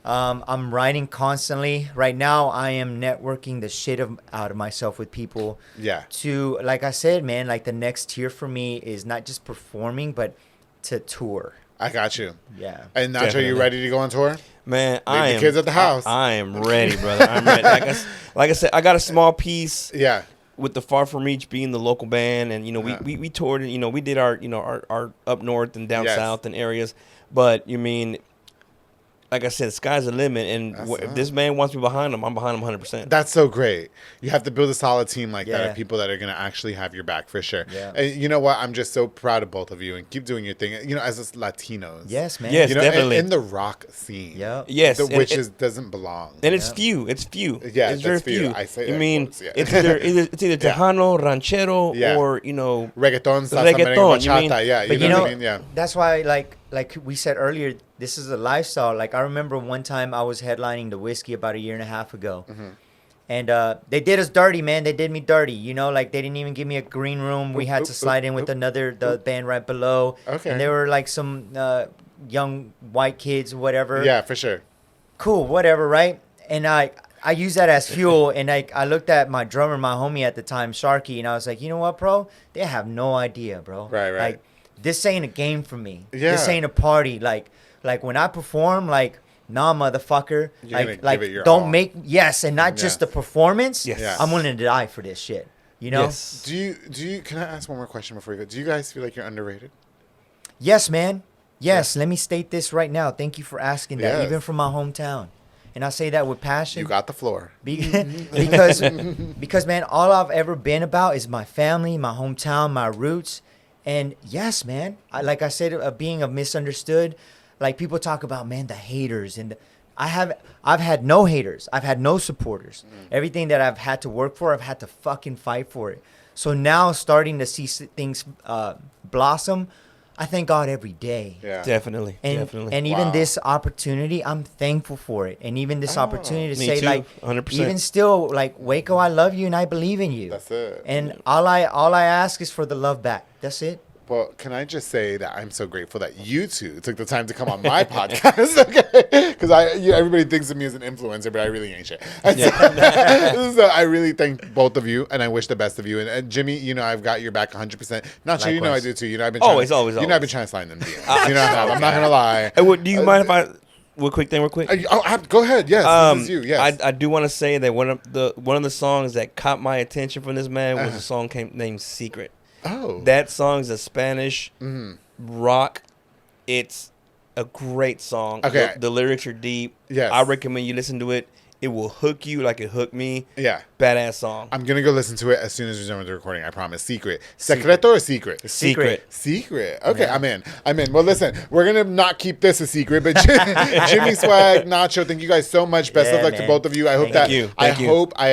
I'm writing constantly. Right now, I am networking the shit out of myself with people. Yeah. To, like I said, man, like the next tier for me is not just performing, but to tour. I got you. Yeah. And Nacho, you Definitely. ready to go on tour? Man, the I am. kids at the house. I am ready, brother. I'm ready. Like I said, I got a small piece Yeah. with the Far From Reach being the local band, and we toured. We did our our up north and down Yes. south and areas. But like I said, sky's the limit, and That's if up. this man wants me behind him, I'm behind him 100%. That's so great. You have to build a solid team like that Yeah. of people that are going to actually have your back for sure. Yeah. And you know what? I'm just so proud of both of you and keep doing your thing. You know, as us Latinos. Yes, man. Yes. You know, definitely. in the rock scene. Yep. Yes, The, and which it- doesn't belong. And it's Yeah. few. It's few. Yeah, it's very that's few. few. I say I that mean, quotes, yeah. it's either Yeah. Tejano, ranchero, Yeah. or Reggaeton, salsa, Reggaeton, merengue, you bachata. mean- Yeah. But You know what I mean? Yeah. that's why, like we said earlier, this is a lifestyle. Like, I remember one time I was headlining the Whiskey about 1.5 years ago. Mm-hmm. And they did us dirty, man. They did me dirty. You know, like, they didn't even give me a green room. We had to slide in with the band right below. Okay. And they were like some young white kids or whatever. Yeah, for sure. Cool, whatever, right? And I use that as fuel. And I looked at my drummer, my homie at the time, Sharky, and I was like, you know what, bro? They have no idea, bro. Right. Like, this ain't a game for me. Yeah. This ain't a party. Like when I perform, like, nah, motherfucker. You're gonna Like give it your don't all. make and not just the Yes. performance. Yes. Yes. I'm willing to die for this shit. You know? Yes. Do you? Can I ask one more question before you go? Do you guys feel like you're underrated? Yes, man. Yes. Let me state this right now. Thank you for asking that, Yes. even from my hometown. And I say that with passion. You got the floor. Because man, all I've ever been about is my family, my hometown, my roots, and yes, man. Like I said, being a misunderstood. Like, people talk about, man, the haters, and I've had no haters. I've had no supporters. Everything that I've had to work for, I've had to fucking fight for it. So now, starting to see things blossom, I thank God every day. Yeah. Definitely. And Definitely. and even Wow. this opportunity, I'm thankful for it. And even this opportunity to Me say, too, like, 100%. even still, like, Waco, I love you and I believe in you. That's it. And all I ask is for the love back. That's it. Well, can I just say that I'm so grateful that you two took the time to come on my podcast, okay? Because everybody thinks of me as an influencer, but I really ain't shit. And so I really thank both of you, and I wish the best of you. And Jimmy, you know, I've got your back 100%. Not sure, you know I Likewise. do too. You know, I've been Always, trying, always, You know, I've been always. trying to slide in them DMs. You know, I'm not gonna lie. Hey, do you mind if I? Real quick. Go ahead. Yes, this is you. Yes. I do want to say that one of the songs that caught my attention from this man was a song named "Secret." Oh. That song is a Spanish rock. It's a great song. Okay. The lyrics are deep. Yes. I recommend you listen to it. It will hook you like it hooked me. Yeah. Badass song. I'm gonna go listen to it as soon as we're done with the recording. I promise. Secret. Secreto or secret? Secret. Secret. Okay, I'm in. Well, listen, we're gonna not keep this a secret, but Jimmy Swag, Nacho, thank you guys so much. Best of Yeah, luck to man. both of you. I hope Thank that you. I Thank you.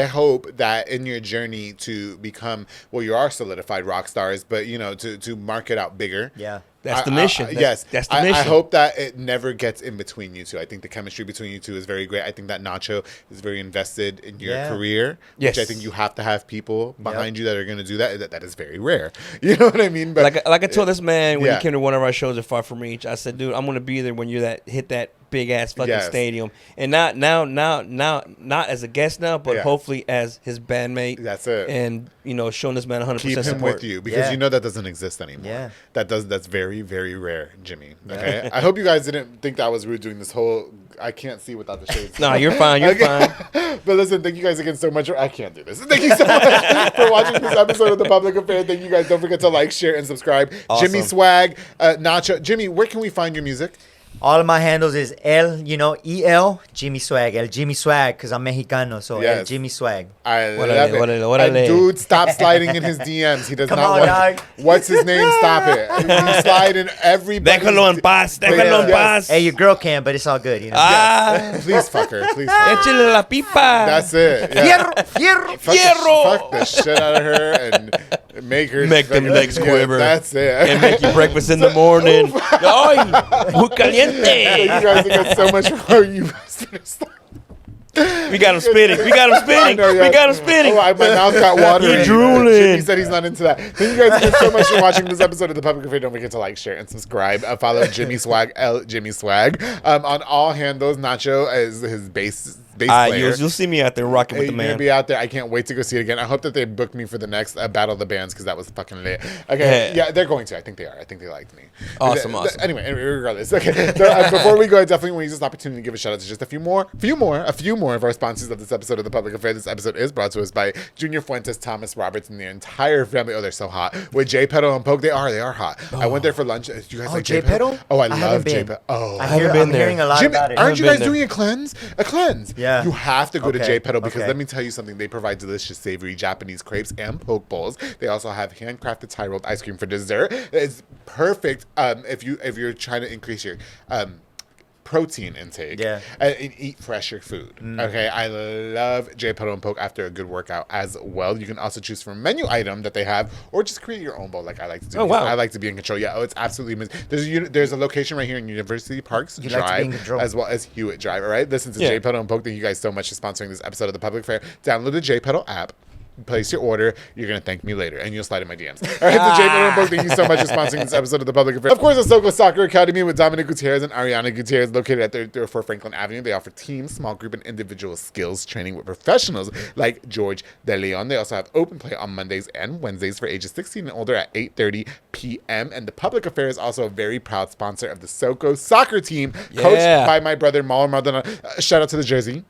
hope that in your journey to become, well, you are solidified rock stars, but you know, to mark it out bigger. Yeah. That's the mission. Yes, That's the I mission. hope that it never gets in between you two. I think the chemistry between you two is very great. I think that Nacho is very invested in your Yeah. career, which I Yes. think you have to have people behind you that are going to do that. That is very rare. You know what I mean? But Like I told this man when Yeah. he came to one of our shows at Far From Reach, I said, dude, I'm gonna be there when you're hit that big ass fucking Yes. stadium, and not as a guest now, but Yeah. hopefully as his bandmate. That's it. And showing this man 100% keep him support. with you because Yeah. you know that doesn't exist anymore. Yeah. That's very, very rare, Jimmy. Okay. I hope you guys didn't think that was rude doing this whole I can't see without the shades. No, you're fine. You're fine. But listen, thank you guys again so much. I can't do this. Thank you so much for watching this episode of The Public Affair. Thank you guys. Don't forget to like, share, and subscribe. Awesome. Jimmy Swag, Nacho. Jimmy, where can we find your music? All of my handles is EL, Jimmy Swag. El Jimmy Swag, because I'm Mexicano, so Yes. El Jimmy Swag. I Órale, love it. órale, órale. And dude, stop sliding in his DMs. He does Come not on, want. dog. What's his name? Stop it. You slide in everybody. Déjalo en paz. Déjalo en Yes. paz. Hey, your girl can, but it's all good, you know. Ah, Please fuck her. Please fuck her. échale la pipa. That's it. Yeah. Fierro, fierro. Fierro. Fuck the shit out of her and make her Make them fucking- legs quiver. That's it. And make you breakfast in the morning. Ay, muy Thank you caliente. guys again so much for you guys. We got him spinning. We got him spinning. know, yeah. We got him spinning. Oh, my mouth got watery. You're drooling. Jimmy said he's not into that. Thank you guys again so much for watching this episode of The Public Affair. Don't forget to like, share, and subscribe. Follow Jimmy Swag, Jimmy Swag. On all handles, Nacho is his bass player. You'll see me out there rocking with Hey, the you're gonna man. be out there. I can't wait to go see it again. I hope that they booked me for the next Battle of the Bands because that was fucking lit. Okay, yeah, they're going to. I think they are. I think they liked me. Awesome, awesome. Anyway, regardless. Okay, so, before we go, I definitely want to use this opportunity to give a shout out to just a few more of our sponsors of this episode of The Public Affair. This episode is brought to us by Junior Fuentes, Thomas Roberts, and the entire family. Oh, they're so hot. With J Pedal and Poke, they are hot. I went there for lunch. Do you guys like J J Pedal? Pedal? Oh, I haven't love J been. Pedal. Oh, haven't been I'm there. hearing a lot Jim, about it. aren't you Haven't guys been doing a cleanse? A cleanse. Yeah. You have to go to Okay, J Pedal because okay. let me tell you something. They provide delicious, savory Japanese crepes and poke bowls. They also have handcrafted Thai rolled ice cream for dessert. It's perfect if you're trying to increase your protein intake. Yeah. And eat fresher food. Okay, I love J Pedal and Poke after a good workout as well. You can also choose from a menu item that they have, or just create your own bowl like I like to do. Oh, wow. I like to be in control. Yeah, it's absolutely amazing. There's a location right here in University Parks You like to be in Drive control. as well as Hewitt Drive. All right, listen to Yeah. J Pedal and Poke. Thank you guys so much for sponsoring this episode of The Public Fair. Download the J Pedal app. Place your order. You're going to thank me later, and you'll slide in my DMs. All right, the J Pedal and Poke, thank you so much for sponsoring this episode of The Public Affair. Of course, the Soko Soccer Academy with Dominic Gutierrez and Ariana Gutierrez, located at 304 Franklin Avenue. They offer team, small group, and individual skills training with professionals like George De Leon. They also have open play on Mondays and Wednesdays for ages 16 and older at 8:30 p.m. And The Public Affair is also a very proud sponsor of the Soko Soccer team, coached by my brother, Mauler Maldonado. Shout out to the jersey.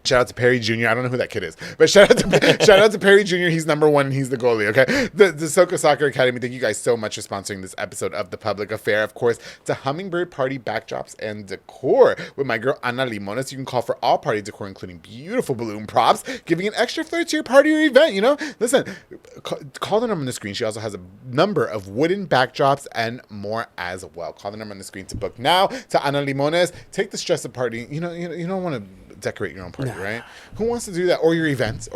Shout out to Perry Jr. I don't know who that kid is, but shout out to Perry Jr. He's number one. And he's the goalie. Okay, the Soko Soccer Academy. Thank you guys so much for sponsoring this episode of The Public Affair. Of course, to Hummingbird Party backdrops and decor with my girl Ana Limones. You can call for all party decor, including beautiful balloon props, giving an extra flair to your party or event. You know, listen, call the number on the screen. She also has a number of wooden backdrops and more as well. Call the number on the screen to book now. To Ana Limones, take the stress of partying. You don't want to decorate your own party, right? Who wants to do that? Or your events.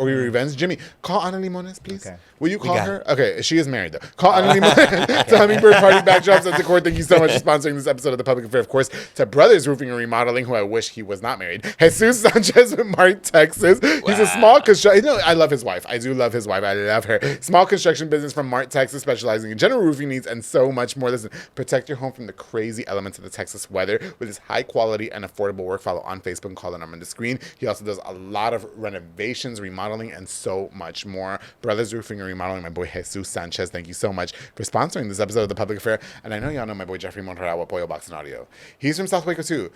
Jimmy, call Ana Limones, please. Okay. Will you call got her? Okay, she is married, though. Call Ana Limones to Hummingbird Party Backdrops and Decor. Thank you so much for sponsoring this episode of The Public Affair. Of course, to Brothers Roofing and Remodeling, who I wish he was not married. Jesus Sanchez with Mark, Texas. He's a small construction. I love his wife. I do love his wife. I love her. Small construction business from Mark, Texas, specializing in general roofing needs and so much more. Listen, protect your home from the crazy elements of the Texas weather with his high quality and affordable work. Follow on Facebook and call the number on the screen. He also does a lot of renovations, remodeling, and so much more. Brothers Roofing and Remodeling, my boy Jesus Sanchez. Thank you so much for sponsoring this episode of The Public Affair. And I know y'all know my boy Jeffrey Monterrey with Pollo Box and Audio. He's from South Waco too.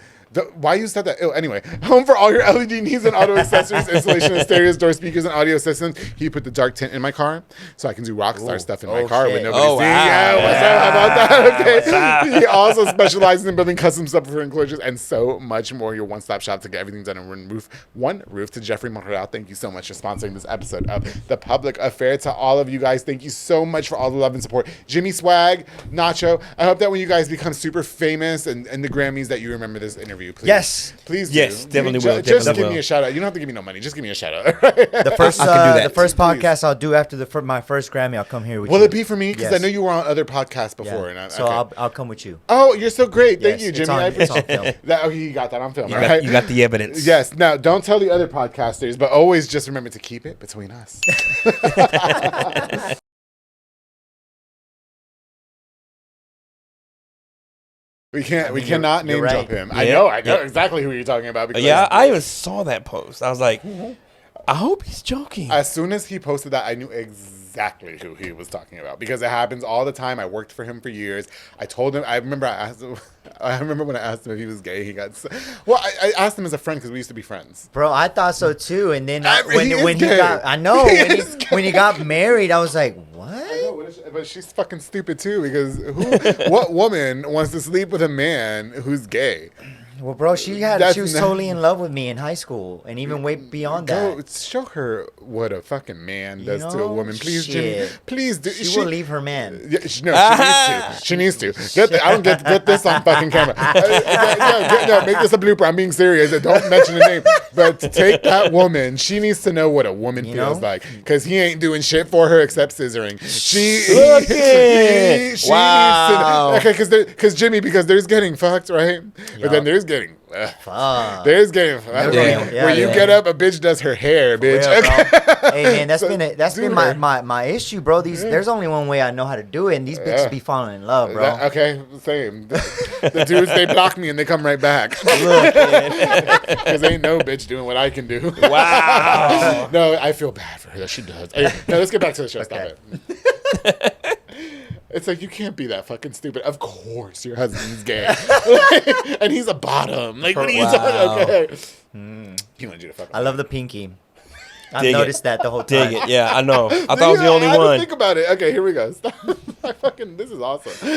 Why you said that? Oh, anyway, home for all your LED needs and auto accessories, installation of stereos, door speakers, and audio systems. He put the dark tint in my car so I can do rock star stuff in my car with shit. nobody seeing. Wow. Yeah, what's up? How about that? Okay. He also specializes in building custom stuff for enclosures and so much more. Your one-stop shop to get everything done in one roof. To Jeffrey Monterrey, thank you so much for sponsoring this episode of The Public Affair. To all of you guys, thank you so much for all the love and support. Jimmy Swag, Nacho, I hope that when you guys become super famous and the Grammys that you remember this interview, please. Yes. Please do. Yes, definitely will, Just definitely give will. me a shout out. You don't have to give me no money. Just give me a shout out. The first, I can do that. the first Please. podcast I'll do after my first Grammy, I'll come here with you. Will it be for me? Because I Yes. know you were on other podcasts Yeah. before. And So okay. I'll come with you. Oh, you're so great. Thank Yes, you, it's Jimmy. on- I it's on appreciate film. that. Okay, you got that on film. You all got, right? you got the evidence. Yes. Now, don't tell the other podcasters, but always just remember to keep it between us. We cannot name drop him. Yeah. I know exactly who you're talking about. Because Yeah, I even saw that post. I was like, I hope he's joking. as soon as he posted that, I knew exactly who he was talking about because it happens all the time. I worked for him for years. I told him. I remember when I asked him if he was gay. He got. Well, I asked him as a friend because we used to be friends. Bro, I thought so too. And then when he gay. got, I know when he got married, I was like, what? But she's fucking stupid too because what woman wants to sleep with a man who's gay? Well, bro, she was totally in love with me in high school, and even way beyond that. Go show her what a fucking man does to a know? woman. Please, Shit. Jimmy. Please do. She will leave her man. Yeah, she needs to. I don't get this on fucking camera. No, make this a blooper. I'm being serious. Don't mention the name. But to take that woman, she needs to know what a woman feels like because he ain't doing shit for her except scissoring. She Wow. needs to. Okay, because Jimmy, because there's getting fucked, right? But then there's getting. There's getting where you get up, a bitch does her hair, bitch. Bro. Hey man, that's been my issue, bro. There's only one way I know how to do it, and these bitches be falling in love, bro. Okay, same. The dudes, they block me and they come right back. Because ain't no bitch doing what I can do. Wow. No, I feel bad for her that she does. Hey, no, let's get back to the show. Okay. Stop it. It's like, you can't be that fucking stupid. Of course your husband's gay. And he's a bottom. Like, what are you talking? Okay. He wanted you to fuck I love the pinky. I've Dig noticed that the whole time. Dig it. Yeah, I know. I thought I was the only I had to one. think about it. Okay, here we go. Stop. This is awesome.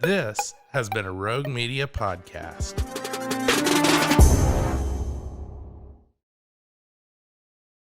This has been a Rogue Media podcast.